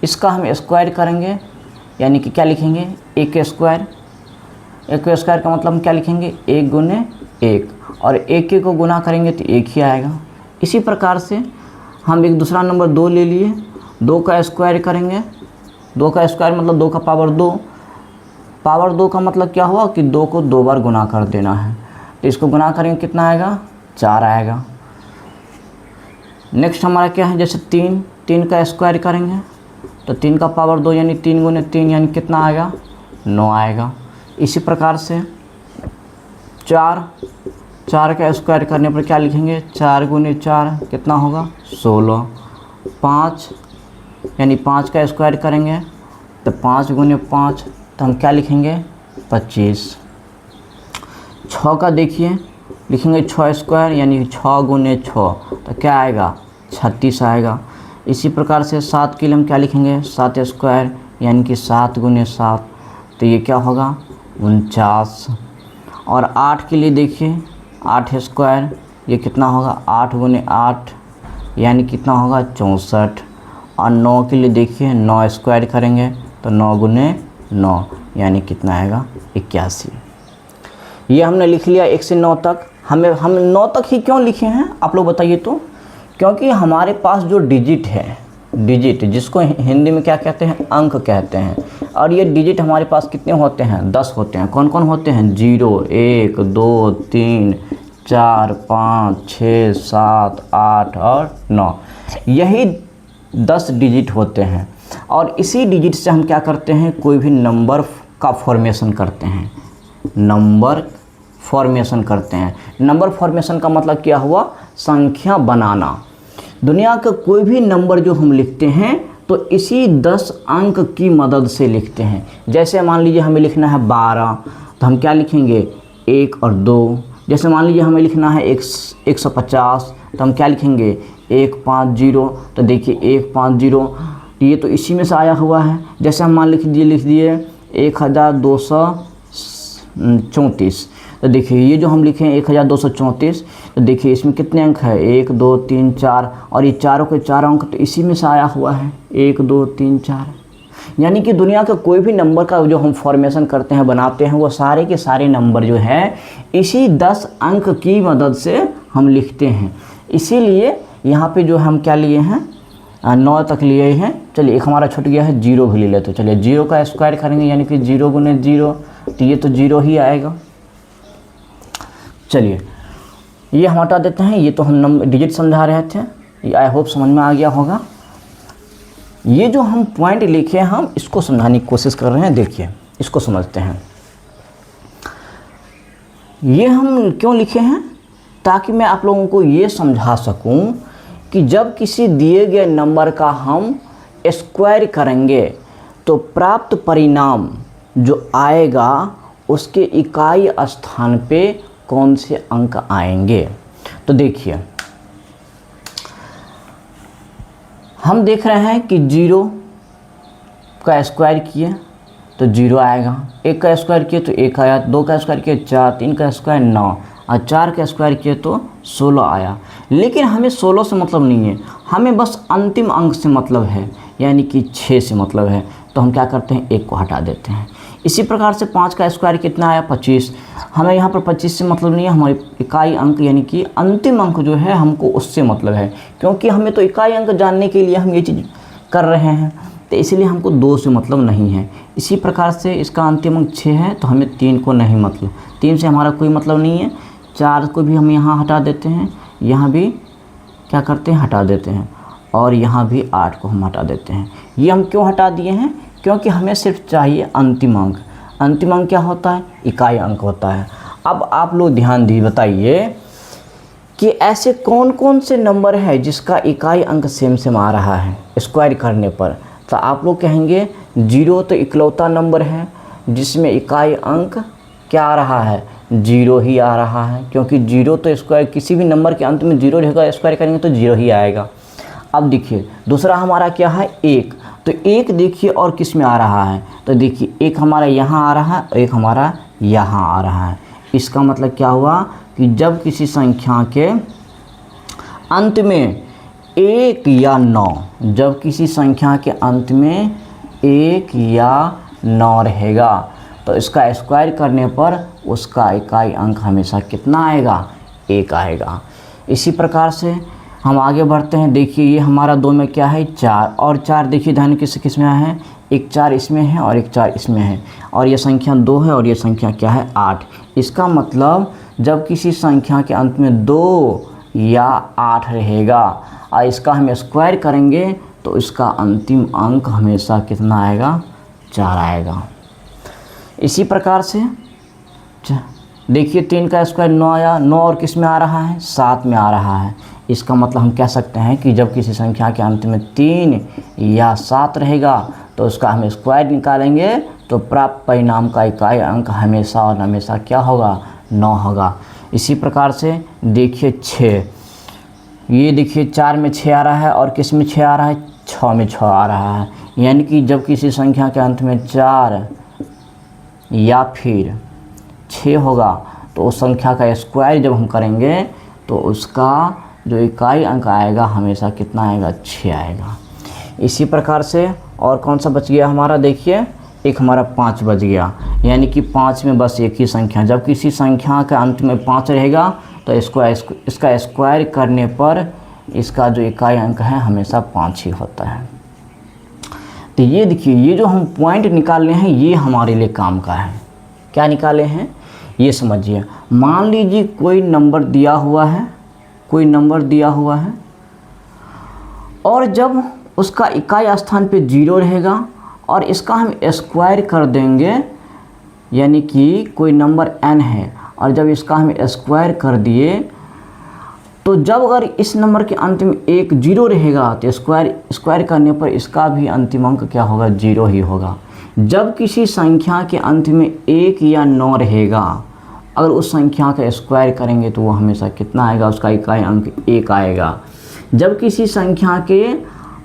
इसका हम स्क्वायर करेंगे, यानी कि क्या लिखेंगे, 1 का स्क्वायर। 1 का स्क्वायर का मतलब हम क्या लिखेंगे, 1 गुने 1, और 1 को गुना करेंगे तो 1 ही आएगा। इसी प्रकार से हम एक दूसरा नंबर 2 ले लिए, 2 का स्क्वायर करेंगे, 2 का स्क्वायर मतलब 2 का पावर 2। पावर 2 का मतलब क्या हुआ कि 2 को 2 बार गुना कर देना है, तो इसको गुना करेंगे कितना आएगा, 4 आएगा। नेक्स्ट हमारा क्या है, जैसे 3 का स्क्वायर करेंगे तो 3 का पावर 2 यानी 3 गुने 3 यानी कितना आएगा, 9 आएगा। इसी प्रकार से 4 का स्क्वायर करने पर क्या लिखेंगे, 4 गुने 4 कितना होगा, 16। 5 यानी 5 का स्क्वायर करेंगे तो 5 गुने 5 तो हम क्या लिखेंगे, 25। 6 का देखिए, लिखेंगे 6 स्क्वायर यानी 6 गुने 6 तो क्या आएगा, 36 आएगा। इसी प्रकार से 7 के लिए हम क्या लिखेंगे, 7 स्क्वायर यानी कि 7 गुने 7 तो ये क्या होगा, 49। और 8 के लिए देखिए, 8 स्क्वायर ये कितना होगा, 8 गुने 8 यानी कितना होगा, 64। और 9 के लिए देखिए, 9 स्क्वायर करेंगे तो 9 गुने 9 यानी कितना आएगा, 81। ये हमने लिख लिया 1 से 9 तक। हम 9 तक ही क्यों लिखे हैं आप लोग बताइए तो, क्योंकि हमारे पास जो डिजिट है, डिजिट जिसको हिंदी में क्या कहते हैं, अंक कहते हैं, और ये डिजिट हमारे पास कितने होते हैं, 10 होते हैं। कौन कौन होते हैं, 0 1 2 3 4 5 6 7 8 और 9, यही 10 डिजिट होते हैं। और इसी डिजिट से हम क्या करते हैं, कोई भी नंबर का फॉर्मेशन करते हैं, नंबर फॉर्मेशन करते हैं। नंबर फॉर्मेशन का मतलब क्या हुआ, संख्या बनाना। दुनिया का कोई भी नंबर जो हम लिखते हैं तो इसी 10 अंक की मदद से लिखते हैं। जैसे मान लीजिए हमें लिखना है 12 तो हम क्या लिखेंगे, 1 और 2। जैसे मान लीजिए हमें लिखना है 150 तो हम क्या लिखेंगे, 150। तो देखिए 150 ये तो इसी में से आया हुआ है। जैसे हम मान लिख दिए 1234, तो देखिए ये जो हम लिखे हैं 1234, तो देखिए इसमें कितने अंक है, 1 2 3 4, और ये चारों के 4 अंक तो इसी में से आया हुआ है, 1 2 3 4। यानी कि दुनिया का कोई भी नंबर का जो हम फॉर्मेशन करते हैं, बनाते हैं, वो सारे के सारे नंबर जो है इसी 10 अंक की मदद से हम लिखते हैं। इसीलिए यहाँ पे जो हम क्या लिए हैं, 9 तक लिए हैं। चलिए एक हमारा छूट गया है, 0 भी ले लेते। चलिए 0 का स्क्वायर करेंगे यानी कि 0 गुने 0 तो ये तो 0 ही आएगा। चलिए ये हम हटा देते हैं, ये तो हम नंबर डिजिट समझा रहे थे, ये आई होप समझ में आ गया होगा। ये जो हम पॉइंट लिखे हैं हम इसको समझाने की कोशिश कर रहे हैं। देखिए इसको समझते हैं। ये हम क्यों लिखे हैं, ताकि मैं आप लोगों को ये समझा सकूं कि जब किसी दिए गए नंबर का हम स्क्वायर करेंगे तो प्राप्त परिणाम जो आएगा उसके इकाई स्थान पे कौन से अंक आएंगे। तो देखिए हम देख रहे हैं कि 0 का स्क्वायर किए तो 0 आएगा, 1 का स्क्वायर किए तो 1 आया, 2 का स्क्वायर किए 4, 3 का स्क्वायर 9 और 4 का स्क्वायर किए तो 16 आया। लेकिन हमें 16 से मतलब नहीं है, हमें बस अंतिम अंक से मतलब है, यानी कि 6 से मतलब है। तो हम क्या करते हैं, 1 को हटा देते हैं। इसी प्रकार से 5 का स्क्वायर कितना आया, 25। हमें यहाँ पर 25 से मतलब नहीं है, हमारे इकाई अंक यानी कि अंतिम अंक जो है हमको उससे मतलब है, क्योंकि हमें तो इकाई अंक जानने के लिए हम ये चीज़ कर रहे हैं, तो इसीलिए हमको 2 से मतलब नहीं है। इसी प्रकार से इसका अंतिम अंक 6 है तो हमें 3 को नहीं मतलब, 3 से हमारा कोई मतलब नहीं है। 4 को भी हम यहाँ हटा देते हैं, यहाँ भी क्या करते हैं, हटा देते हैं, और यहाँ भी 8 को हम हटा देते हैं। ये हम क्यों हटा दिए हैं, क्योंकि हमें सिर्फ चाहिए अंतिम अंक। अंतिम अंक क्या होता है, इकाई अंक होता है। अब आप लोग ध्यान दिए बताइए कि ऐसे कौन कौन से नंबर है जिसका इकाई अंक सेम आ रहा है स्क्वायर करने पर। तो आप लोग कहेंगे 0 तो इकलौता नंबर है जिसमें इकाई अंक क्या आ रहा है, 0 ही आ रहा है, क्योंकि 0 तो स्क्वायर किसी भी नंबर के अंत में 0 रहेगा, स्क्वायर करेंगे तो 0 ही आएगा। अब देखिए दूसरा हमारा क्या है, 1। तो 1 देखिए और किस में आ रहा है, तो देखिए 1 हमारा यहाँ आ रहा है और 1 हमारा यहाँ आ रहा है। इसका मतलब क्या हुआ कि जब किसी संख्या के अंत में 1 या 9, जब किसी संख्या के अंत में 1 या 9 रहेगा तो इसका स्क्वायर करने पर उसका इकाई अंक हमेशा कितना आएगा? 1 आएगा। इसी प्रकार से हम आगे बढ़ते हैं। देखिए ये हमारा 2 में क्या है? 4, और 4 देखिए ध्यान किस में है? एक 4 इसमें है और एक 4 इसमें है, और ये संख्या 2 है और ये संख्या क्या है? 8। इसका मतलब जब किसी संख्या के अंत में 2 या 8 रहेगा और इसका हम स्क्वायर करेंगे तो इसका अंतिम अंक हमेशा कितना आएगा? 4 आएगा। इसी प्रकार से देखिए 3 का स्क्वायर 9 आया, 9 और किस में आ रहा है? 7 में आ रहा है। इसका मतलब हम कह सकते हैं कि जब किसी संख्या के अंत में 3 या 7 रहेगा तो उसका हम स्क्वायर निकालेंगे तो प्राप्त परिणाम का इकाई अंक हमेशा और हमेशा क्या होगा? 9 होगा। इसी प्रकार से देखिए 6, ये देखिए 4 में 6 आ रहा है और किस में 6 आ रहा है? 6 में 6 आ रहा है। यानी कि जब किसी संख्या के अंत में 4 या फिर 6 होगा तो उस संख्या का स्क्वायर जब हम करेंगे तो उसका जो इकाई अंक आएगा हमेशा कितना आएगा? 6 आएगा। इसी प्रकार से और कौन सा बच गया हमारा? देखिए एक हमारा 5 बच गया। यानी कि 5 में बस एक ही संख्या, जब किसी संख्या के अंत में 5 रहेगा तो इसका स्क्वायर करने पर इसका जो इकाई अंक है हमेशा 5 ही होता है। तो ये देखिए ये जो हम पॉइंट निकाले हैं ये हमारे लिए काम का है। क्या निकाले हैं ये समझिए। मान लीजिए कोई नंबर दिया हुआ है, कोई नंबर दिया हुआ है और जब उसका इकाई स्थान पे 0 रहेगा और इसका हम स्क्वायर कर देंगे, यानी कि कोई नंबर n है और जब इसका हम स्क्वायर कर दिए तो जब अगर इस नंबर के अंत में एक 0 रहेगा तो स्क्वायर करने पर इसका भी अंतिम अंक क्या होगा? 0 ही होगा। जब किसी संख्या के अंत में 1 या 9 रहेगा, अगर उस संख्या का स्क्वायर करेंगे तो वो हमेशा कितना आएगा? उसका इकाई अंक 1 आएगा। जब किसी संख्या के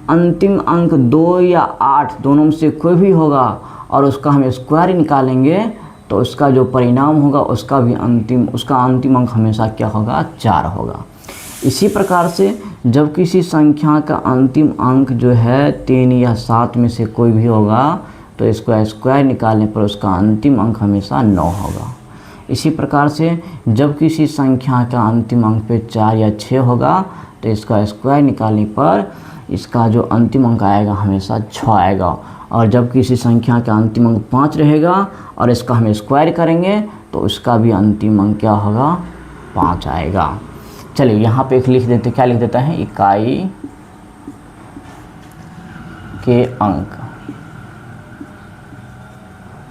अंतिम अंक 2 या 8 दोनों में से कोई भी होगा और उसका हम स्क्वायर निकालेंगे तो उसका जो परिणाम होगा उसका अंतिम अंक हमेशा क्या होगा? 4 होगा। इसी प्रकार से जब किसी संख्या का अंतिम अंक जो है 3 या 7 में से कोई भी होगा तो इसको स्क्वायर निकालने पर उसका अंतिम अंक हमेशा 9 होगा। इसी प्रकार से जब किसी संख्या का अंतिम अंक पे 4 या 6 होगा तो इसका स्क्वायर निकालने पर इसका जो अंतिम अंक आएगा हमेशा 6 आएगा। और जब किसी संख्या का अंतिम अंक 5 रहेगा और इसका हम स्क्वायर करेंगे तो उसका भी अंतिम अंक क्या होगा? 5 आएगा। चलिए यहाँ पे एक लिख देते, क्या लिख देते हैं? इकाई के अंक।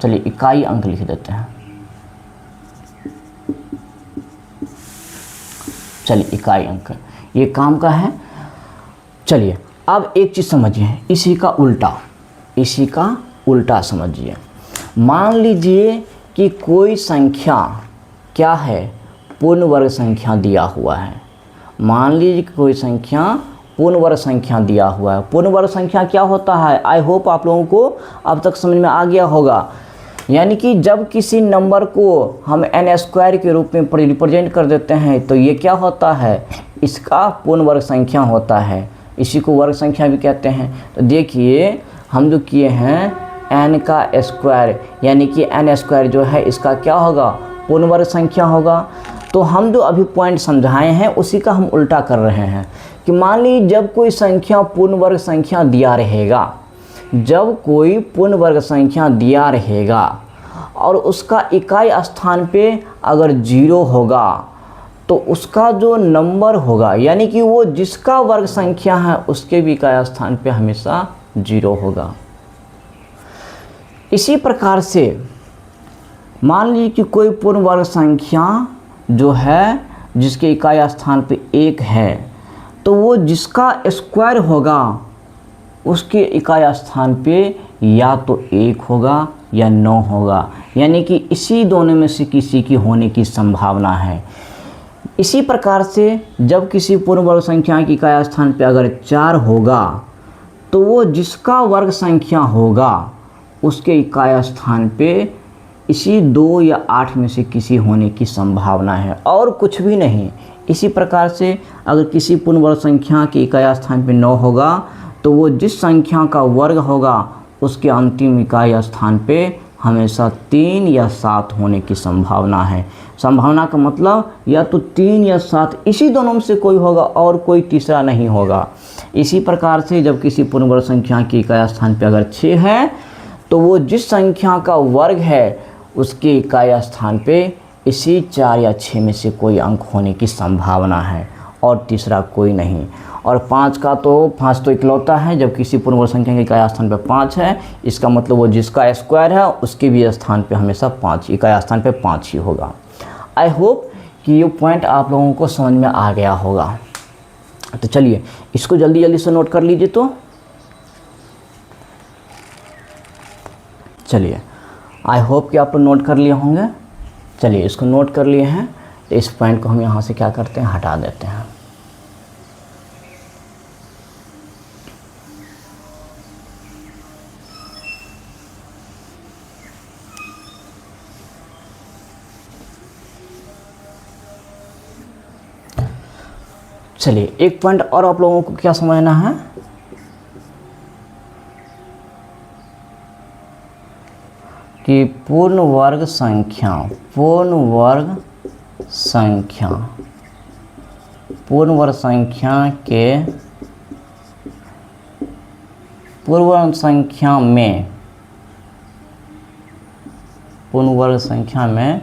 चलिए इकाई अंक लिख देते हैं। चलिए इकाई अंक ये काम का है। चलिए अब एक चीज़ समझिए, इसी का उल्टा समझिए। मान लीजिए कि कोई संख्या क्या है? पूर्ण वर्ग संख्या दिया हुआ है। मान लीजिए कि कोई संख्या पूर्ण वर्ग संख्या दिया हुआ है। पूर्ण वर्ग संख्या क्या होता है? आई होप आप लोगों को अब तक समझ में आ गया होगा। यानी कि जब किसी नंबर को हम n स्क्वायर के रूप में रिप्रेजेंट कर देते हैं तो ये क्या होता है? इसका पूर्ण वर्ग संख्या होता है। इसी को वर्ग संख्या भी कहते हैं। तो देखिए हम जो किए हैं n का स्क्वायर, यानी कि n स्क्वायर जो है इसका क्या होगा? पूर्ण वर्ग संख्या होगा। तो हम जो अभी पॉइंट समझाए हैं उसी का हम उल्टा कर रहे हैं कि मान लीजिए जब कोई संख्या पूर्ण वर्ग संख्या दिया रहेगा, जब कोई पूर्ण वर्ग संख्या दिया रहेगा और उसका इकाई स्थान पे अगर 0 होगा तो उसका जो नंबर होगा, यानी कि वो जिसका वर्ग संख्या है उसके भी इकाई स्थान पे हमेशा 0 होगा। इसी प्रकार से मान लीजिए कि कोई पूर्ण वर्ग संख्या जो है जिसके इकाई स्थान पे 1 है तो वो जिसका स्क्वायर होगा उसके इकाई स्थान पे या तो 1 होगा या 9 होगा, यानी कि इसी दोनों में से किसी की होने की संभावना है। इसी प्रकार से जब किसी पूर्ण वर्ग संख्या की इकाई स्थान पे अगर 4 होगा तो वो जिसका वर्ग संख्या होगा उसके इकाई स्थान पे इसी 2 या 8 में से किसी होने की संभावना है और कुछ भी नहीं। इसी प्रकार से अगर किसी पूर्ण वर्ग संख्या के इकाई स्थान पे 9 होगा तो वो जिस संख्या का वर्ग होगा उसके अंतिम इकाई स्थान पे हमेशा 3 या 7 होने की संभावना है। संभावना का मतलब या तो 3 या 7 इसी दोनों में से कोई होगा और कोई तीसरा नहीं होगा। इसी प्रकार से जब किसी पूर्ण वर्ग संख्या की इकाई स्थान पे अगर 6 है तो वो जिस संख्या का वर्ग है उसके इकाई स्थान पे इसी 4 या 6 में से कोई अंक होने की संभावना है और तीसरा कोई नहीं। और 5 तो इकलौता है जब किसी पूर्ण वर्ग संख्या के इकाई स्थान पे 5 है, इसका मतलब वो जिसका स्क्वायर है उसके भी स्थान पे हमेशा 5 इकाई स्थान पे 5 ही होगा। आई होप कि ये पॉइंट आप लोगों को समझ में आ गया होगा। तो चलिए इसको जल्दी जल्दी से नोट कर लीजिए। तो चलिए आई होप कि आप लोग नोट कर लिए होंगे। चलिए इसको नोट कर लिए हैं तो इस पॉइंट को हम यहाँ से क्या करते हैं, हटा देते हैं। चलिए एक पॉइंट और आप लोगों को क्या समझना है कि पूर्ण वर्ग संख्या में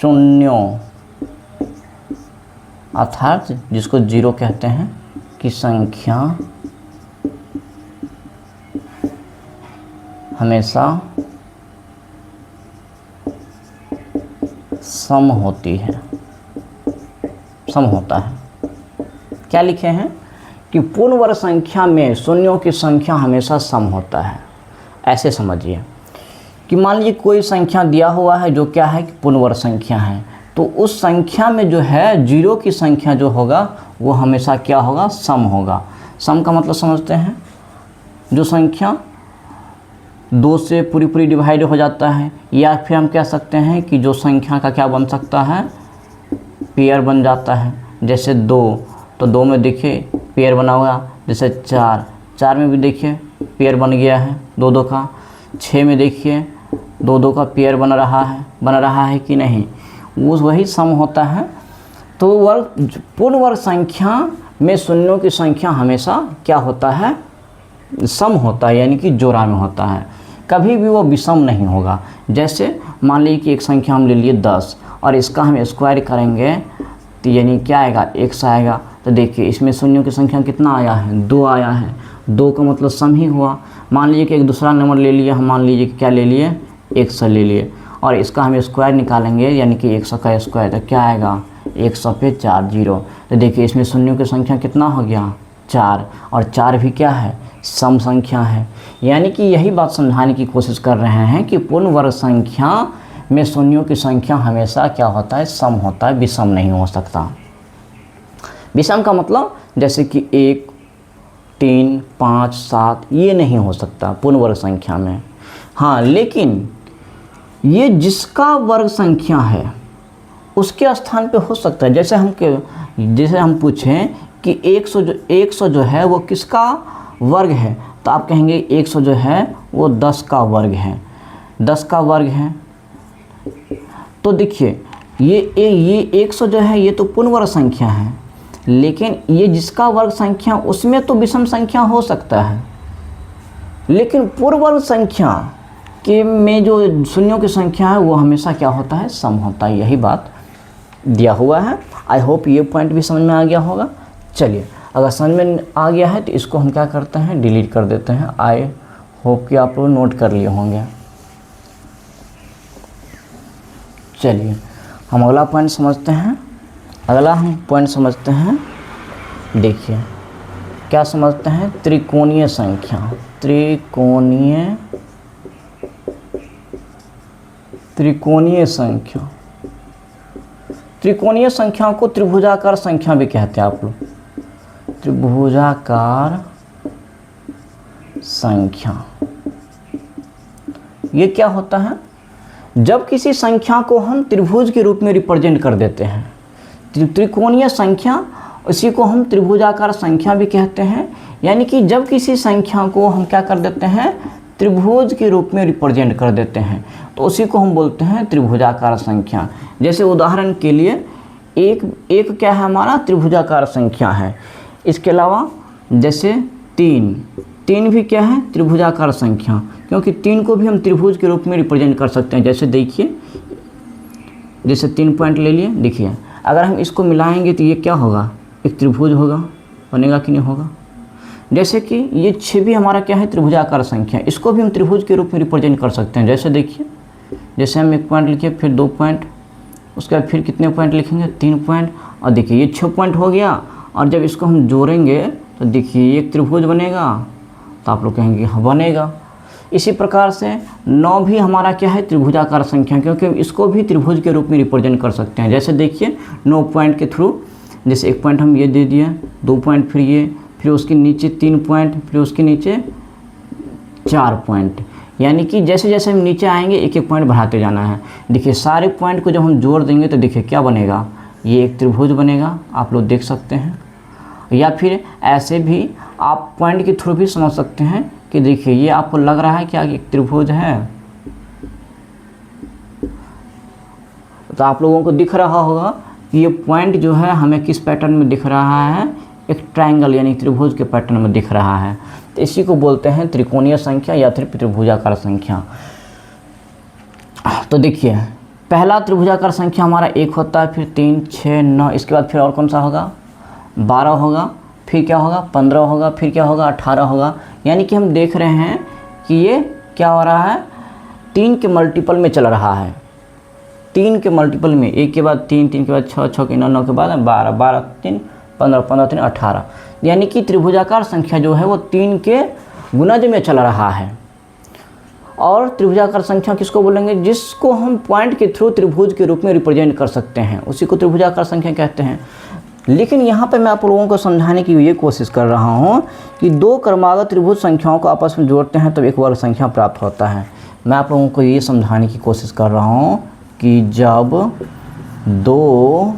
शून्यों अर्थात जिसको 0 कहते हैं की संख्या हमेशा सम होता है। क्या लिखे हैं कि पूर्ण वर्ग संख्या में शून्यों की संख्या हमेशा सम होता है। ऐसे समझिए कि मान लीजिए कोई संख्या दिया हुआ है जो क्या है कि पूर्ण वर्ग संख्या है, तो उस संख्या में जो है 0 की संख्या जो होगा वो हमेशा क्या होगा, सम होगा। सम का मतलब समझते हैं, जो संख्या 2 से पूरी डिवाइड हो जाता है, या फिर हम कह सकते हैं कि जो संख्या का क्या बन सकता है, पेयर बन जाता है। जैसे 2 तो 2 में देखिए पेयर बना हुआ, जैसे 4 में भी देखिए पेयर बन गया है 2 का। 6 में देखिए 2 का पेयर बन रहा है कि नहीं, वो वही सम होता है। तो पूर्ण वर्ग संख्या में शून्यों की संख्या हमेशा क्या होता है, सम होता है, यानी कि जोड़ा में होता है, कभी भी वो विषम नहीं होगा। जैसे मान लीजिए कि एक संख्या हम ले लिए 10 और इसका हम स्क्वायर करेंगे तो यानी क्या आएगा, 100 आएगा। तो देखिए इसमें शून्यों की संख्या कितना आया है, 2 आया है। 2 का मतलब सम ही हुआ। मान लीजिए कि एक दूसरा नंबर ले लिए हम, मान लीजिए कि क्या ले लिए, 100 ले लिए और इसका हम स्क्वायर निकालेंगे यानी कि 100 का स्क्वायर, तो क्या आएगा, 100 पे 4 0। तो देखिए इसमें शून्यों की संख्या कितना हो गया, 4, और 4 भी क्या है, सम संख्या है। यानी कि यही बात समझाने की कोशिश कर रहे हैं कि पूर्ण वर्ग संख्या में शून्यों की संख्या हमेशा क्या होता है, सम होता है, विषम नहीं हो सकता। विषम का मतलब जैसे कि 1, 3, 5, 7 ये नहीं हो सकता पूर्ण वर्ग संख्या में। हाँ, लेकिन ये जिसका वर्ग संख्या है उसके स्थान पे हो सकता है। जैसे हम पूछें कि 100 जो है वो किसका वर्ग है, तो आप कहेंगे 100 जो है वो 10 का वर्ग है, 10 का वर्ग है। तो देखिए ये 100 जो है ये तो पूर्ण वर्ग संख्या है, लेकिन ये जिसका वर्ग संख्या उसमें तो विषम संख्या हो सकता है, लेकिन पूर्ण वर्ग संख्या के में जो शून्यों की संख्या है वो हमेशा क्या होता है, सम होता है। यही बात दिया हुआ है। आई होप ये पॉइंट भी समझ में आ गया होगा। चलिए अगर समझ में आ गया है तो इसको हम क्या करते हैं, डिलीट कर देते हैं। आई होप कि आप लोग नोट कर लिए होंगे। चलिए हम अगला पॉइंट समझते हैं। देखिए क्या समझते हैं, त्रिकोणीय संख्या। त्रिकोणीय संख्या को त्रिभुजाकार संख्या भी कहते हैं आप लोग, त्रिभुजाकार संख्या। ये क्या होता है जब किसी संख्या को हम त्रिभुज के रूप में रिप्रेजेंट कर देते हैं, त्रिकोणीय संख्या, उसी को हम त्रिभुजाकार संख्या भी कहते हैं। यानी कि जब किसी संख्या को हम क्या कर देते हैं, त्रिभुज के रूप में रिप्रेजेंट कर देते हैं, तो उसी को हम बोलते हैं त्रिभुजाकार संख्या। जैसे उदाहरण के लिए एक क्या है हमारा, त्रिभुजाकार संख्या है। इसके अलावा जैसे तीन भी क्या है, त्रिभुजाकार संख्या, क्योंकि 3 को भी हम त्रिभुज के रूप में रिप्रेजेंट कर सकते हैं। जैसे देखिए, जैसे 3 पॉइंट ले लिए, देखिए अगर हम इसको मिलाएंगे तो ये क्या होगा, एक त्रिभुज होगा, बनेगा कि नहीं होगा। जैसे कि ये 6 भी हमारा क्या है, त्रिभुजाकार संख्या, इसको भी हम त्रिभुज के रूप में रिप्रेजेंट कर सकते हैं। जैसे देखिए, जैसे हम 1 पॉइंट लिखे, फिर 2 पॉइंट, उसके बाद फिर कितने पॉइंट लिखेंगे, 3 पॉइंट, और देखिए ये 6 पॉइंट हो गया। और जब इसको हम जोड़ेंगे तो देखिए एक त्रिभुज बनेगा, तो आप लोग कहेंगे हाँ बनेगा। इसी प्रकार से 9 भी हमारा क्या है, त्रिभुजाकार संख्या, क्योंकि इसको भी त्रिभुज के रूप में रिप्रेजेंट कर सकते हैं। जैसे देखिए 9 पॉइंट के थ्रू, जैसे 1 पॉइंट हम ये दे दिए, 2 पॉइंट फिर ये, फिर उसके नीचे 3 पॉइंट, फिर उसके नीचे 4 पॉइंट। यानी कि जैसे जैसे हम नीचे आएंगे एक एक पॉइंट बढ़ाते जाना है। देखिए सारे पॉइंट को जब हम जोड़ देंगे तो देखिए क्या बनेगा, ये एक त्रिभुज बनेगा, आप लोग देख सकते हैं। या फिर ऐसे भी आप पॉइंट के थ्रू भी समझ सकते हैं कि देखिए ये आपको लग रहा है क्या एक त्रिभुज है, तो आप लोगों को दिख रहा होगा कि ये पॉइंट जो है हमें किस पैटर्न में दिख रहा है, एक ट्रायंगल यानी त्रिभुज के पैटर्न में दिख रहा है। तो इसी को बोलते हैं त्रिकोणीय संख्या या फिर त्रिभुजाकार संख्या। तो देखिए पहला त्रिभुजाकार संख्या हमारा 1 होता है, फिर 3, 6, 9, इसके बाद फिर और कौन सा होगा, 12 होगा, फिर क्या होगा 15 होगा, फिर क्या होगा 18 होगा। यानी कि हम देख रहे हैं कि ये क्या हो रहा है, 3 के मल्टीपल में चल रहा है, 3 के मल्टीपल में, 1 के बाद 3, 3 के बाद 6, 6 के 9, 9 के बाद 12, 12 3 15, 15 3 18। यानी कि त्रिभुजाकार संख्या जो है वो 3 के गुणज में चल रहा है। और त्रिभुजाकार संख्या किसको बोलेंगे, जिसको हम पॉइंट के थ्रू त्रिभुज के रूप में रिप्रेजेंट कर सकते हैं, उसी को त्रिभुजाकार संख्या कहते हैं। लेकिन यहाँ पे मैं आप लोगों को समझाने की ये कोशिश कर रहा हूँ कि 2 क्रमागत त्रिभुज संख्याओं को आपस में जोड़ते हैं तो एक वर्ग संख्या प्राप्त होता है। मैं आप लोगों को ये समझाने की कोशिश कर रहा हूँ कि जब 2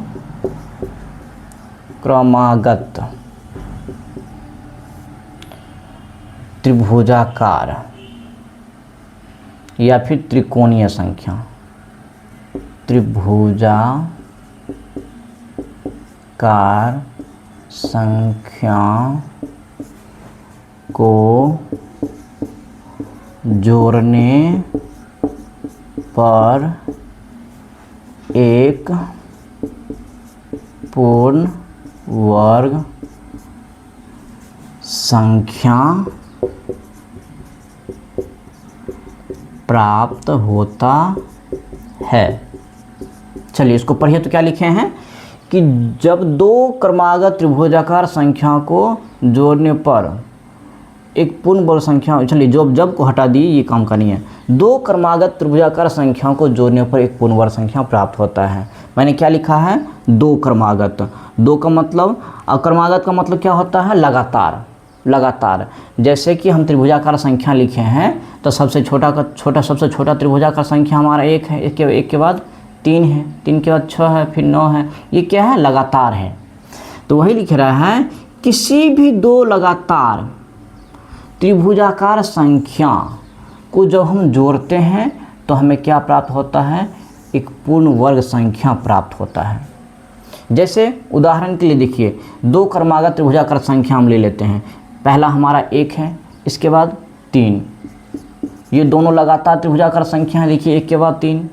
क्रमागत त्रिभुजाकार या फिर त्रिकोणीय संख्या, त्रिभुजाकार संख्या को जोड़ने पर एक पूर्ण वर्ग संख्या प्राप्त होता है। चलिए इसको पढ़िए, तो क्या लिखे हैं कि जब 2 क्रमागत त्रिभुजाकार संख्या को जोड़ने पर एक पूर्ण वर्ग संख्या, चलिए जब को हटा दी, ये काम करनी है। 2 क्रमागत त्रिभुजाकार संख्याओं को जोड़ने पर एक पूर्ण वर्ग संख्या प्राप्त होता है। मैंने क्या लिखा है, 2 क्रमागत। 2 का मतलब, क्रमागत का मतलब क्या होता है, लगातार, लगातार। जैसे कि हम त्रिभुजाकार संख्या लिखे हैं तो सबसे छोटा त्रिभुजाकार संख्या हमारा 1 है, एक के बाद 3 है, 3 के बाद 6 है, फिर 9 है। ये क्या है, लगातार है। तो वही लिख रहा है, किसी भी 2 लगातार त्रिभुजाकार संख्या को जब हम जोड़ते हैं तो हमें क्या प्राप्त होता है, एक पूर्ण वर्ग संख्या प्राप्त होता है। जैसे उदाहरण के लिए देखिए, 2 क्रमागत त्रिभुजाकार संख्या हम ले लेते हैं। पहला हमारा 1 है, इसके बाद 3, ये दोनों लगातार त्रिभुजाकार संख्या है। देखिए 1 के बाद 3,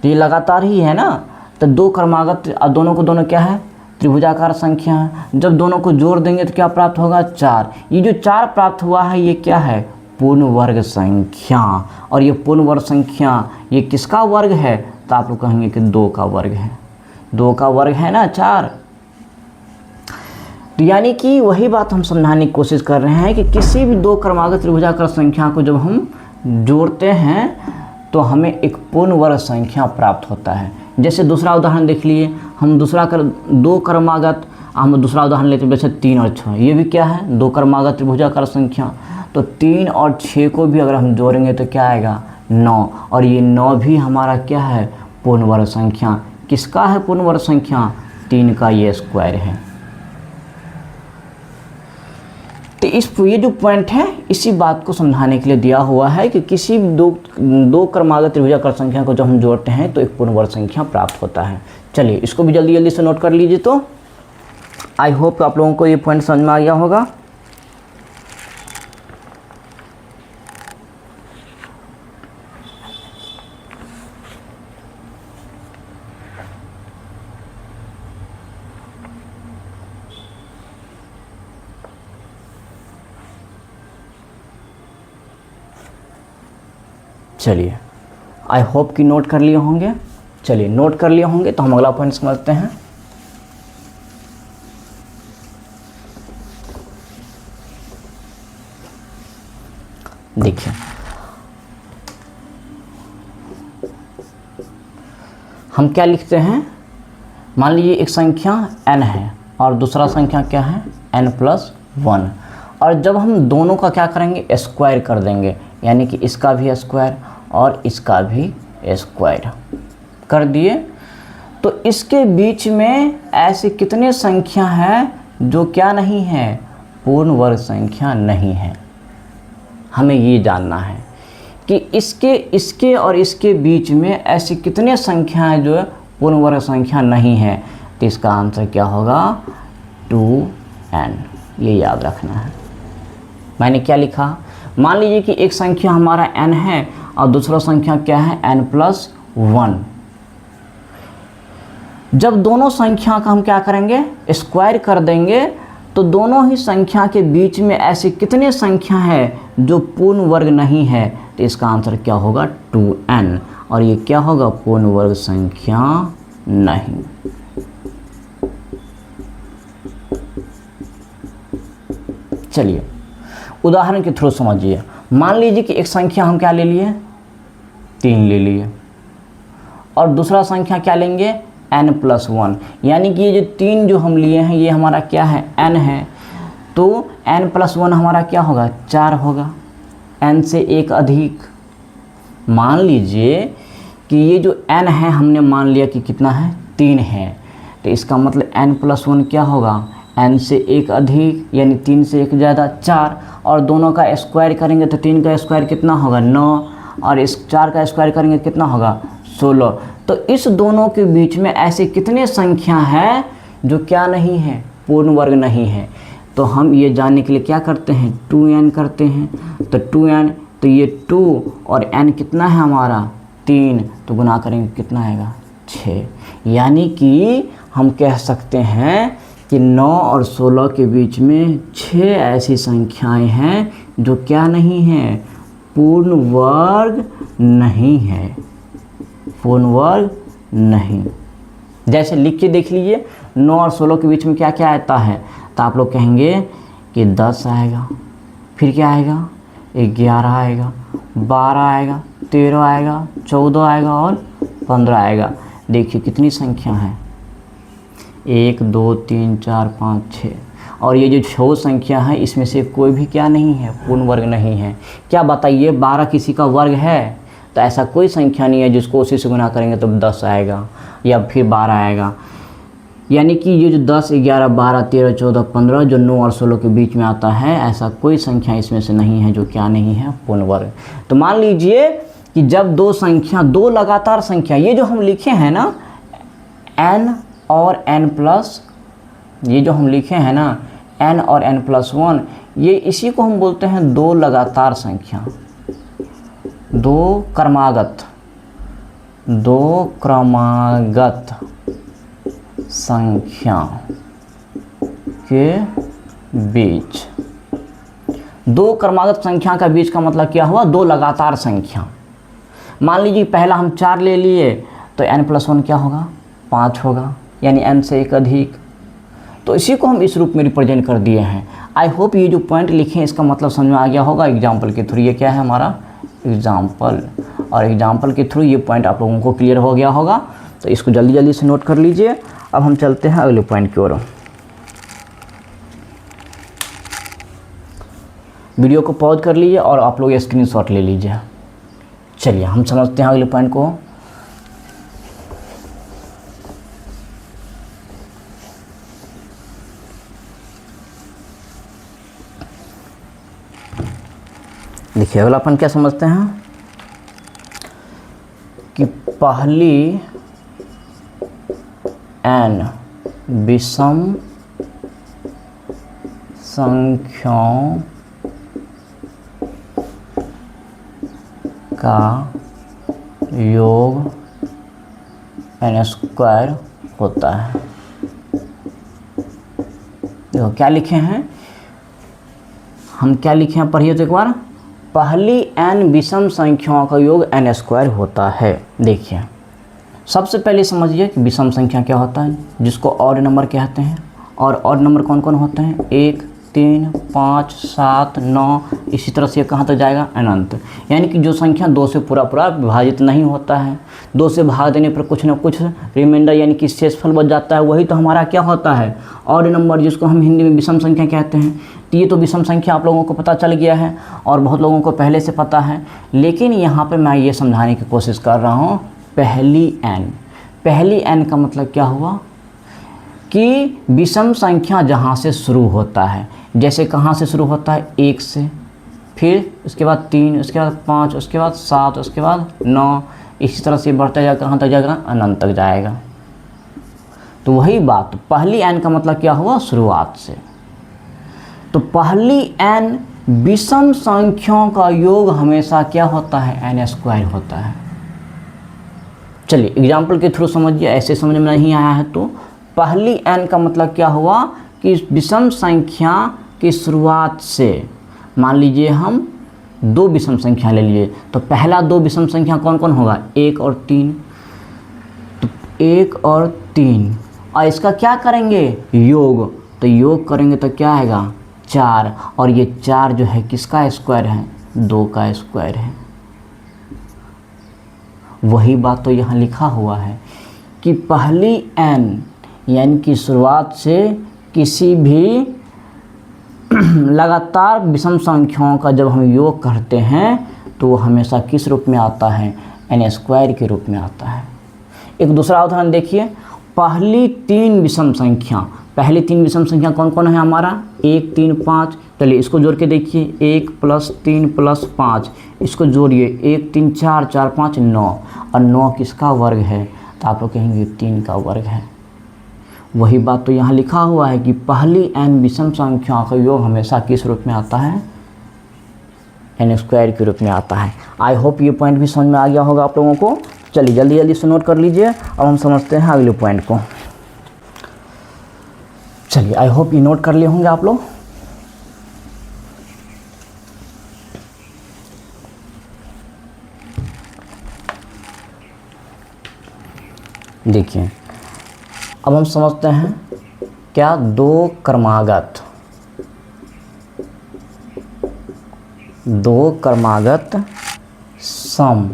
तो ये लगातार ही है ना। तो 2 क्रमागत, दोनों को दोनों क्या है, त्रिभुजाकार संख्या है। जब दोनों को जोड़ देंगे तो क्या प्राप्त होगा, 4। ये जो 4 प्राप्त हुआ है ये क्या है, पूर्ण वर्ग संख्या। और ये पूर्ण वर्ग संख्या ये किसका वर्ग है, तो आप लोग कहेंगे कि 2 का वर्ग है। 2 का वर्ग है ना 4। तो यानी कि वही बात हम समझाने की कोशिश कर रहे हैं कि किसी भी 2 क्रमागत त्रिभुजाकार संख्या को जब हम जोड़ते हैं तो हमें एक पूर्ण वर्ग संख्या प्राप्त होता है। जैसे दूसरा उदाहरण देख लिए, हम 2 क्रमागत, हम दूसरा उदाहरण लेते हैं जैसे 3 और 6, ये भी क्या है, 2 क्रमागत त्रिभुजाकार संख्या। तो 3 और 6 को भी अगर हम जोड़ेंगे तो क्या आएगा, 9, और ये 9 भी हमारा क्या है, पूर्ण वर्ग संख्या। किसका है पूर्ण वर्ग संख्या, 3 का ये स्क्वायर है। तो ये जो पॉइंट है इसी बात को समझाने के लिए दिया हुआ है कि किसी दो क्रमागत त्रिभुजाकार संख्या को जब हम जोड़ते हैं तो एक पूर्ण वर्ग संख्या प्राप्त होता है। चलिए इसको भी जल्दी जल्दी से नोट कर लीजिए। तो आई होप आप लोगों को ये पॉइंट समझ में आ गया होगा। चलिए आई होप कि नोट कर लिए होंगे। चलिए नोट कर लिए होंगे तो हम अगला पॉइंट समझते हैं। देखिए हम क्या लिखते हैं, मान लीजिए एक संख्या n है और दूसरा संख्या क्या है, n+1, और जब हम दोनों का क्या करेंगे, स्क्वायर कर देंगे, यानी कि इसका भी स्क्वायर और इसका भी स्क्वायर कर दिए, तो इसके बीच में ऐसे कितने संख्या है जो क्या नहीं है, पूर्ण वर्ग संख्या नहीं है। हमें ये जानना है कि इसके और इसके बीच में ऐसी कितने संख्याएं जो पूर्ण वर्ग संख्या नहीं है। तो इसका आंसर क्या होगा, 2n। ये याद रखना है। मैंने क्या लिखा, मान लीजिए कि एक संख्या हमारा n है और दूसरा संख्या क्या है, n+1। जब दोनों संख्या का हम क्या करेंगे, स्क्वायर कर देंगे, तो दोनों ही संख्या के बीच में ऐसी कितने संख्या है जो पूर्ण वर्ग नहीं है। तो इसका आंसर क्या होगा, 2n, और ये क्या होगा, पूर्ण वर्ग संख्या नहीं। चलिए उदाहरण के थ्रू समझिए। मान लीजिए कि एक संख्या हम क्या ले लिए, 3 ले लिए, और दूसरा संख्या क्या लेंगे, n+1, यानी कि ये जो 3 जो हम लिए हैं ये हमारा क्या है, n है, तो n+1 हमारा क्या होगा, 4 होगा, n से एक अधिक। मान लीजिए कि ये जो n है हमने मान लिया कि कितना है, 3 है, तो इसका मतलब n+1 क्या होगा, n से एक अधिक, यानी 3 से एक ज़्यादा 4, और दोनों का स्क्वायर करेंगे तो 3 का स्क्वायर कितना होगा, 9, और इस 4 का स्क्वायर करेंगे कितना होगा, 16। तो इस दोनों के बीच में ऐसे कितने संख्या है जो क्या नहीं है, पूर्ण वर्ग नहीं है। तो हम ये जानने के लिए क्या करते हैं, 2n करते हैं। तो 2n, तो ये 2 और n कितना है हमारा, 3, तो गुना करेंगे कितना आएगा, 6। यानी कि हम कह सकते हैं कि 9 और 16 के बीच में 6 ऐसी संख्याएं हैं जो क्या नहीं है, पूर्ण वर्ग नहीं है, पूर्ण वर्ग नहीं। जैसे लिख के देख लीजिए, 9 और 16 के बीच में क्या क्या आता है, तो आप लोग कहेंगे कि 10 आएगा, फिर क्या आएगा, 11 आएगा, 12 आएगा, 13 आएगा, 14 आएगा और 15 आएगा। देखिए कितनी संख्या है, 1 2 3 4 5 6, और ये जो 6 संख्या है इसमें से कोई भी क्या नहीं है, पूर्ण वर्ग नहीं है। क्या बताइए, 12 किसी का वर्ग है? तो ऐसा कोई संख्या नहीं है जिसको उसी से गुना करेंगे तो 10 आएगा या फिर 12 आएगा। यानी कि ये जो 10 11 12 13 14 15 जो 9 और 16 के बीच में आता है, ऐसा कोई संख्या इसमें से नहीं है जो क्या नहीं है, पूर्ण वर्ग। तो मान लीजिए कि जब दो लगातार संख्या, ये जो हम लिखे हैं ना n और n+, ये जो हम लिखे हैं ना n और n+1, ये इसी को हम बोलते हैं दो लगातार संख्या, दो क्रमागत संख्या के बीच। दो क्रमागत संख्या का बीच का मतलब क्या हुआ, दो लगातार संख्या। मान लीजिए पहला हम 4 ले लिए तो n+1 क्या होगा, 5 होगा, यानी n से एक अधिक। तो इसी को हम इस रूप में रिप्रेजेंट कर दिए हैं। आई होप ये जो पॉइंट लिखे हैं इसका मतलब समझ में आ गया होगा एग्जाम्पल के थ्रू। ये क्या है हमारा एग्जाम्पल, और एग्जाम्पल के थ्रू ये पॉइंट आप लोगों को क्लियर हो गया होगा। तो इसको जल्दी जल्दी से नोट कर लीजिए। अब हम चलते हैं अगले पॉइंट की ओर। वीडियो को पॉज कर लीजिए और आप लोग स्क्रीनशॉट ले लीजिए। चलिए हम समझते हैं अगले पॉइंट को। देखिए अगला अपन क्या समझते हैं कि पहली n विषम संख्याओं का योग n² होता है। देखो क्या लिखे हैं, हम क्या लिखे हैं पढ़िए तो एक बार। पहली n विषम संख्याओं का योग n² होता है। देखिए सबसे पहले समझिए कि विषम संख्या क्या होता है, जिसको ऑड नंबर कहते हैं। और ऑड नंबर कौन कौन होते हैं, 1, 3, 5, 7, 9, इसी तरह से कहाँ तक जाएगा, अनंत। यानी कि जो संख्या 2 से पूरा विभाजित नहीं होता है, 2 से भाग देने पर कुछ ना कुछ रिमाइंडर यानी कि शेषफल बच जाता है, वही तो हमारा क्या होता है, ऑड नंबर, जिसको हम हिंदी में विषम संख्या कहते हैं। तो ये तो विषम संख्या आप लोगों को पता चल गया है और बहुत लोगों को पहले से पता है, लेकिन यहाँ पर मैं ये समझाने की कोशिश कर रहा हूँ पहली n का मतलब क्या हुआ कि विषम संख्या जहाँ से शुरू होता है, जैसे कहाँ से शुरू होता है, 1 से, फिर उसके बाद 3, उसके बाद 5, उसके बाद 7, उसके बाद 9, इसी तरह से बढ़ता जाएगा, कहाँ तक जाएगा, अनंत तक जाएगा। तो वही बात, पहली n का मतलब क्या हुआ, शुरुआत से। तो पहली n विषम संख्याओं का योग हमेशा क्या होता है, n² होता है। चलिए एग्जाम्पल के थ्रू समझिए, ऐसे समझ में नहीं आया है तो पहली n का मतलब क्या हुआ कि विषम संख्या की शुरुआत से, मान लीजिए हम 2 विषम संख्या ले लिए, तो पहला 2 विषम संख्या कौन कौन होगा, 1 और 3। तो 1 और 3 और इसका क्या करेंगे, योग। तो योग करेंगे तो क्या आएगा, 4। और ये 4 जो है किसका स्क्वायर है, 2 का स्क्वायर है। वही बात तो यहाँ लिखा हुआ है कि पहली n यानी कि शुरुआत से किसी भी लगातार विषम संख्याओं का जब हम योग करते हैं तो वो हमेशा किस रूप में आता है, n² के रूप में आता है। एक दूसरा उदाहरण देखिए, पहली 3 विषम संख्या कौन कौन है हमारा, 1, 3, 5। चलिए इसको जोड़ के देखिए, 1 + 3 + 5, इसको जोड़िए, 1, 3, 4, 4, 5, 9। और 9 किसका वर्ग है, तो आप लोग कहेंगे 3 का वर्ग है। वही बात तो यहाँ लिखा हुआ है कि पहली n विषम संख्याओं का योग हमेशा किस रूप में आता है, n² के रूप में आता है। आई होप ये पॉइंट भी समझ में आ गया होगा आप लोगों को। चलिए जल्दी जल्दी से नोट कर लीजिए। अब हम समझते हैं अगले पॉइंट को। चलिए आई होप ये नोट कर लिए होंगे आप लोग। देखिए अब हम समझते हैं क्या, 2 क्रमागत सम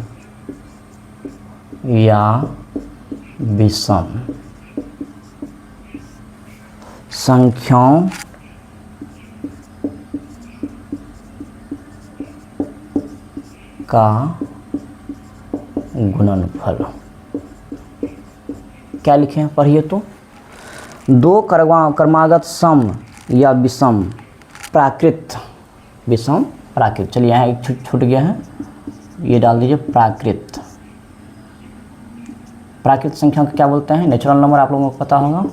या विषम संख्याओं का गुणनफल। क्या लिखे हैं पढ़िए तो, 2 क्रमागत सम या विषम प्राकृत, विषम प्राकृत। चलिए यहाँ एक छूट गया है, ये डाल दीजिए प्राकृत। प्राकृत संख्या को क्या बोलते हैं, नेचुरल नंबर। आप लोगों को पता होगा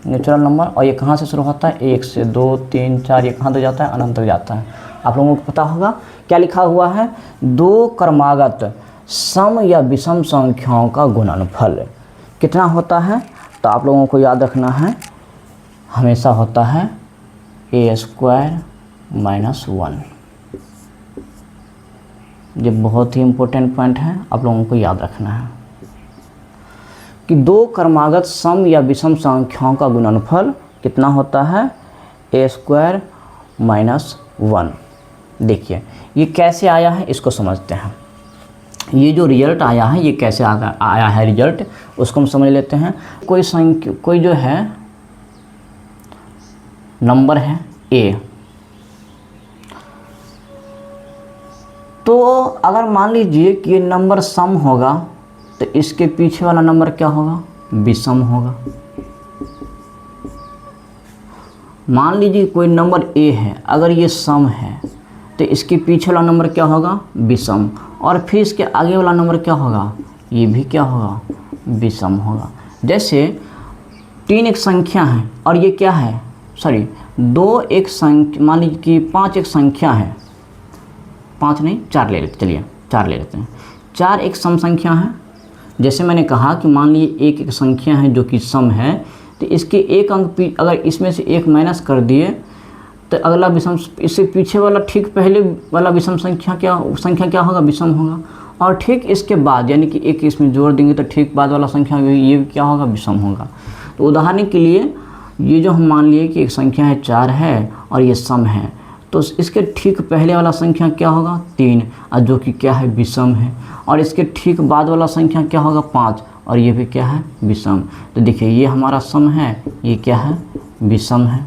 नेचुरल नंबर। और ये कहाँ से शुरू होता है, 1 से 2, 3, 4, ये कहाँ तक जाता है, अनंत तक जाता है। आप लोगों को पता होगा क्या लिखा हुआ है, 2 क्रमागत सम या विषम संख्याओं का गुणनफल कितना होता है। तो आप लोगों को याद रखना है, हमेशा होता है a² - 1। ये बहुत ही इम्पोर्टेंट पॉइंट है, आप लोगों को याद रखना है कि 2 क्रमागत सम या विषम संख्याओं का गुणनफल कितना होता है, a² - 1। देखिए ये कैसे आया है, इसको समझते हैं। ये जो रिजल्ट आया है, ये कैसे आया है रिजल्ट, उसको हम समझ लेते हैं। कोई जो है नंबर है a, तो अगर मान लीजिए कि ये नंबर सम होगा तो इसके पीछे वाला नंबर क्या होगा, विषम होगा। मान लीजिए कोई नंबर ए है, अगर ये सम है तो इसके पीछे वाला नंबर क्या होगा, विषम, और फिर इसके आगे वाला नंबर क्या होगा, ये भी क्या होगा, विषम होगा। जैसे 3 एक संख्या है और ये क्या है, सॉरी 2 एक संख्या, मान लीजिए कि 5 एक संख्या है, 5 नहीं 4 ले लेते, चलिए 4 ले लेते हैं। 4 एक सम संख्या है। जैसे मैंने कहा कि मान लीजिए एक संख्या है जो कि सम है, तो इसके एक अंक अगर इसमें से एक माइनस कर दिए तो अगला विषम, इससे पीछे वाला ठीक पहले वाला विषम संख्या क्या होगा, विषम होगा। और ठीक इसके बाद यानी कि एक इसमें जोड़ देंगे तो ठीक बाद वाला संख्या ये क्या होगा, विषम होगा। तो उदाहरण के लिए ये जो हम मान लिए कि एक संख्या है 4 है और ये सम है, तो इसके ठीक पहले वाला संख्या क्या होगा, 3, और जो कि क्या है, विषम है। और इसके ठीक बाद वाला संख्या क्या होगा, 5, और ये भी क्या है, विषम। तो देखिए ये हमारा सम है, ये क्या है, विषम है,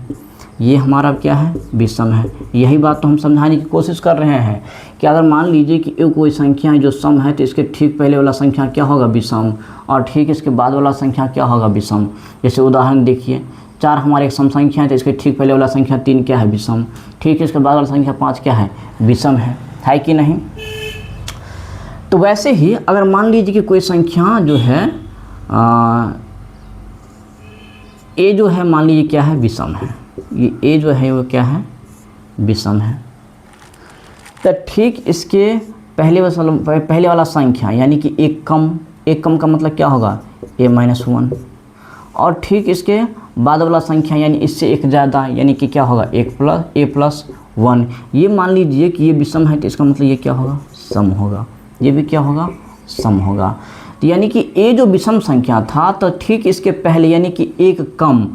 ये हमारा क्या है, विषम है। यही बात तो हम समझाने की कोशिश कर रहे हैं कि अगर मान लीजिए कि एक कोई संख्या है जो सम है तो इसके ठीक पहले वाला संख्या क्या होगा, विषम, और ठीक इसके बाद वाला संख्या क्या होगा, विषम। जैसे उदाहरण देखिए, 4 हमारे एक सम संख्या है तो इसके ठीक पहले वाला संख्या 3 क्या है, विषम, ठीक इसके बाद वाला संख्या 5 क्या है, विषम है कि नहीं। तो वैसे ही अगर मान लीजिए कि कोई संख्या जो है ए जो है, मान लीजिए क्या है, विषम है, ये ए जो है वो क्या है, विषम है, तो ठीक इसके पहले वाला संख्या यानी कि एक कम का मतलब क्या होगा, a-1, और ठीक इसके बाद वाला संख्या यानी इससे एक ज़्यादा यानी कि क्या होगा, a+1। ये मान लीजिए कि ये विषम है तो इसका मतलब ये क्या होगा, सम होगा, ये भी क्या होगा, सम होगा। तो यानी कि ए जो विषम संख्या था तो ठीक इसके पहले यानी कि एक कम,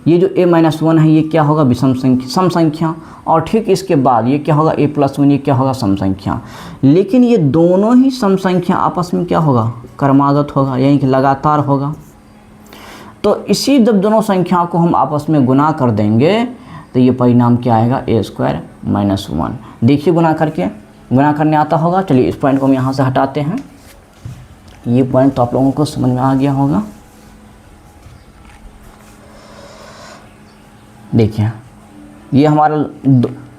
ये जो a-1 है ये क्या होगा, विषम संख्या, सम संख्या, और ठीक इसके बाद ये क्या होगा, a+1, ये क्या होगा, सम संख्या। लेकिन ये दोनों ही सम संख्या आपस में क्या होगा, क्रमागत होगा, यानी कि लगातार होगा। तो इसी जब दोनों संख्याओं को हम आपस में गुना कर देंगे तो ये परिणाम क्या आएगा, a² - 1। देखिए गुना करने आता होगा। चलिए इस पॉइंट को हम यहाँ से हटाते हैं। ये पॉइंट तो आप लोगों को समझ में आ गया होगा। देखिए ये हमारा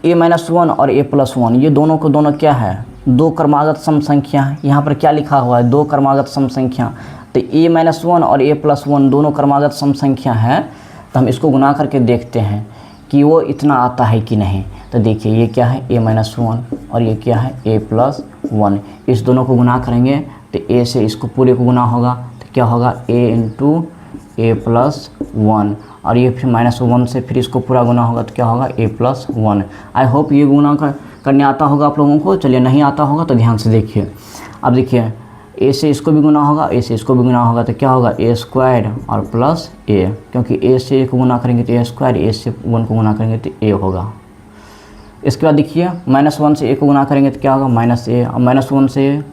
a-1 और a+1 ये दोनों को दोनों क्या है, 2 क्रमागत सम संख्या है। यहाँ पर क्या लिखा हुआ है, 2 क्रमागत सम संख्या। तो a-1 और a+1 दोनों क्रमागत सम संख्या है। तो हम इसको गुना करके देखते हैं कि वो इतना आता है कि नहीं। तो देखिए ये क्या है, a-1 और ये क्या है, a+1। इस दोनों को गुना करेंगे तो a से इसको पूरे को गुना होगा तो क्या होगा, a × a+1, और ये फिर -1 से फिर इसको पूरा गुना होगा तो क्या होगा, a+1। आई होप ये गुना करने आता होगा आप लोगों को। चलिए नहीं आता होगा तो ध्यान से देखिए। अब देखिए a से इसको भी गुना होगा, a से इसको भी गुना होगा तो क्या होगा, a² और प्लस a, क्योंकि a से a को गुना करेंगे तो a², a से 1 को गुना करेंगे तो a होगा। इसके बाद देखिए -1 से a को गुना करेंगे तो क्या होगा, -a, और -1 से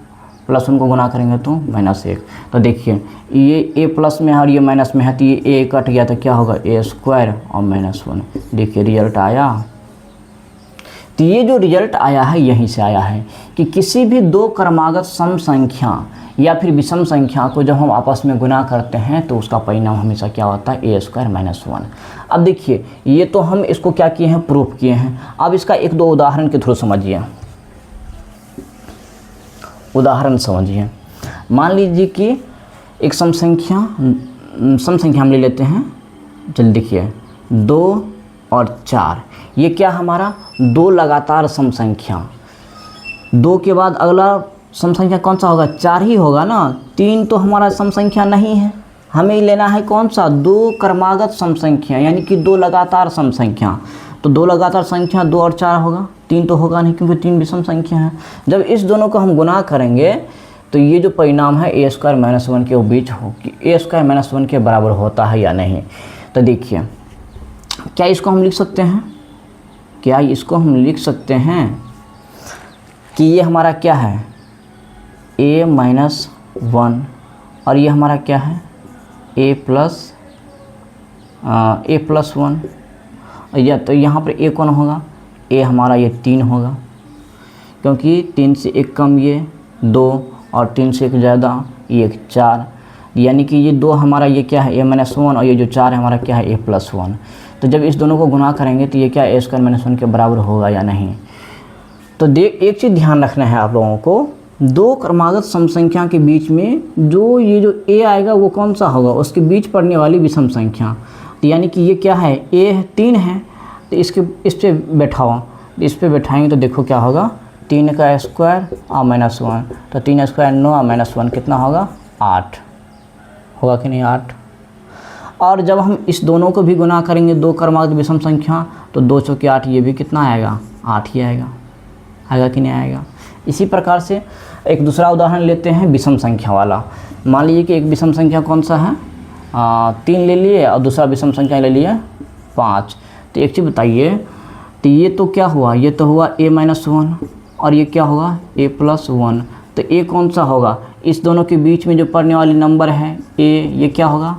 +1 को गुना करेंगे तो -1। तो देखिए ये a प्लस में है और ये माइनस में है तो ये a कट गया तो क्या होगा, a² और -1। देखिए रिजल्ट आया। तो ये जो रिजल्ट आया है यहीं से आया है कि किसी भी 2 क्रमागत सम संख्या या फिर विषम संख्या को जब हम आपस में गुना करते हैं तो उसका परिणाम हमेशा क्या होता है, a² - 1। अब देखिए ये तो हम इसको क्या किए हैं, प्रूफ किए हैं। अब इसका 1-2 उदाहरण के थ्रू समझिए। उदाहरण समझिए। मान लीजिए कि एक सम संख्या हम ले लेते हैं। चलिए देखिए 2 और 4, ये क्या हमारा 2 लगातार सम संख्या। 2 के बाद अगला सम संख्या कौन सा होगा, 4 ही होगा ना। 3 तो हमारा सम संख्या नहीं है, हमें लेना है कौन सा, 2 क्रमागत सम संख्या, यानी कि 2 लगातार सम संख्या। तो 2 लगातार संख्या 2 और 4 होगा, 3 तो होगा नहीं क्योंकि 3 विषम संख्या है। जब इस दोनों को हम गुना करेंगे तो ये जो परिणाम है a² - 1 के बीच हो कि a² - 1 के बराबर होता है या नहीं। तो देखिए क्या इसको हम लिख सकते हैं, कि ये हमारा क्या है, a-1 और ये हमारा क्या है, a+1। या तो यहाँ पर a कौन होगा, a हमारा ये 3 होगा। क्योंकि 3 से 1 कम ये 2 और 3 से 1 ज़्यादा ये 4, यानी कि ये 2 हमारा ये क्या है a-1 और ये जो 4 है हमारा क्या है a+1। तो जब इस दोनों को गुना करेंगे तो ये क्या a² - 1 के बराबर होगा या नहीं। तो एक चीज़ ध्यान रखना है आप लोगों को, दो क्रमागत सम संख्या के बीच में जो ये जो a आएगा वो कौन सा होगा, उसके बीच पड़ने वाली विषम संख्या। तो यानी कि ये क्या है a 3 है, तो इस पे बैठाओ, इस पे बैठाएंगे तो देखो क्या होगा 3 का स्क्वायर और -1, तो 3 स्क्वायर 9 और -1 कितना होगा 8 होगा कि नहीं 8। और जब हम इस दोनों को भी गुना करेंगे दो क्रमागत विषम संख्या तो 2 चौके 8, ये भी कितना आएगा 8 ही आएगा कि नहीं आएगा। इसी प्रकार से एक दूसरा उदाहरण लेते हैं विषम संख्या वाला। मान लीजिए कि एक विषम संख्या कौन सा है 3 ले लिए और दूसरा विषम संख्या ले लिए 5। तो एक चीज़ बताइए, तो ये तो क्या हुआ, ये तो हुआ a-1 और ये क्या होगा a+1। तो a कौन सा होगा, इस दोनों के बीच में जो पड़ने वाली नंबर है a, ये क्या होगा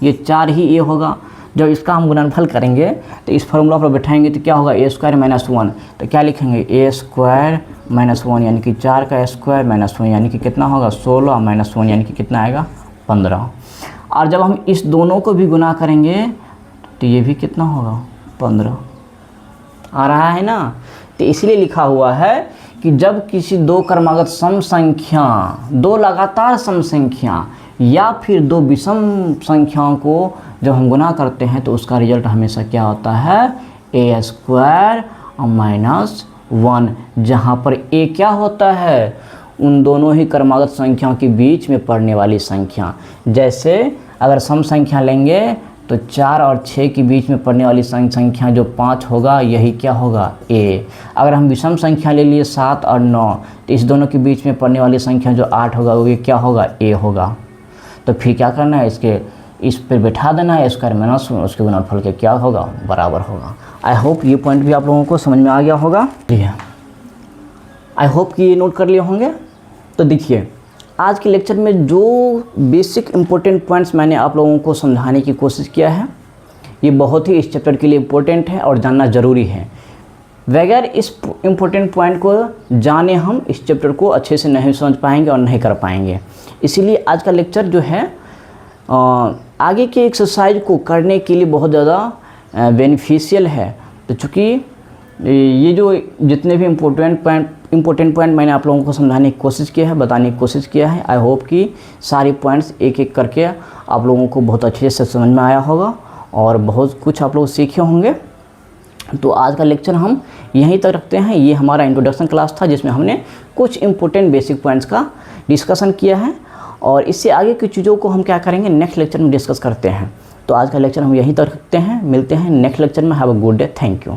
ये 4 ही a होगा। जब इसका हम गुणनफल करेंगे तो इस फार्मूला पर बैठाएंगे तो क्या होगा a² - 1, तो क्या लिखेंगे a² - 1 यानी कि 4 का स्क्वायर -1 यानी कि कितना होगा 16 -1 यानी कि कितना आएगा 15। और जब हम इस दोनों को भी गुना करेंगे तो ये भी कितना होगा 15 आ रहा है ना। तो इसलिए लिखा हुआ है कि जब किसी दो क्रमागत सम संख्या, दो लगातार सम संख्या या फिर दो विषम संख्याओं को जब हम गुना करते हैं तो उसका रिजल्ट हमेशा क्या होता है a² - 1, जहाँ पर a क्या होता है उन दोनों ही क्रमागत संख्याओं के बीच में पड़ने वाली संख्या। जैसे अगर सम संख्या लेंगे तो 4 और 6 के बीच में पड़ने वाली संख्या जो 5 होगा यही क्या होगा a। अगर हम विषम संख्या ले लिए 7 और 9 तो इस दोनों के बीच में पड़ने वाली संख्या जो 8 होगा वो क्या होगा a होगा। तो फिर क्या करना है, इस पर बैठा देना है स्क्वायर - 1, उसके गुणनफल के क्या होगा बराबर होगा। आई होप ये पॉइंट भी आप लोगों को समझ में आ गया होगा। ठीक है, आई होप कि ये नोट कर लिए होंगे। तो देखिए आज के लेक्चर में जो बेसिक इम्पोर्टेंट पॉइंट्स मैंने आप लोगों को समझाने की कोशिश किया है ये बहुत ही इस चैप्टर के लिए इम्पोर्टेंट है और जानना ज़रूरी है। बगैर इस इम्पोर्टेंट पॉइंट को जाने हम इस चैप्टर को अच्छे से नहीं समझ पाएंगे और नहीं कर पाएंगे। इसीलिए आज का लेक्चर जो है आगे के एक्सरसाइज को करने के लिए बहुत ज़्यादा बेनिफिशियल है। तो चूँकि ये जो जितने भी इम्पोर्टेंट पॉइंट मैंने आप लोगों को समझाने की कोशिश किया है, बताने की कोशिश किया है, आई होप कि सारे पॉइंट्स एक एक करके आप लोगों को बहुत अच्छे से समझ में आया होगा और बहुत कुछ आप लोग सीखे होंगे। तो आज का लेक्चर हम यहीं तक रखते हैं। ये हमारा इंट्रोडक्शन क्लास था जिसमें हमने कुछ इम्पोर्टेंट बेसिक पॉइंट्स का डिस्कशन किया है और इससे आगे की चीज़ों को हम क्या करेंगे नेक्स्ट लेक्चर में डिस्कस करते हैं। तो आज का लेक्चर हम यहीं तक रखते हैं, मिलते हैं नेक्स्ट लेक्चर में। Have a good day, thank you.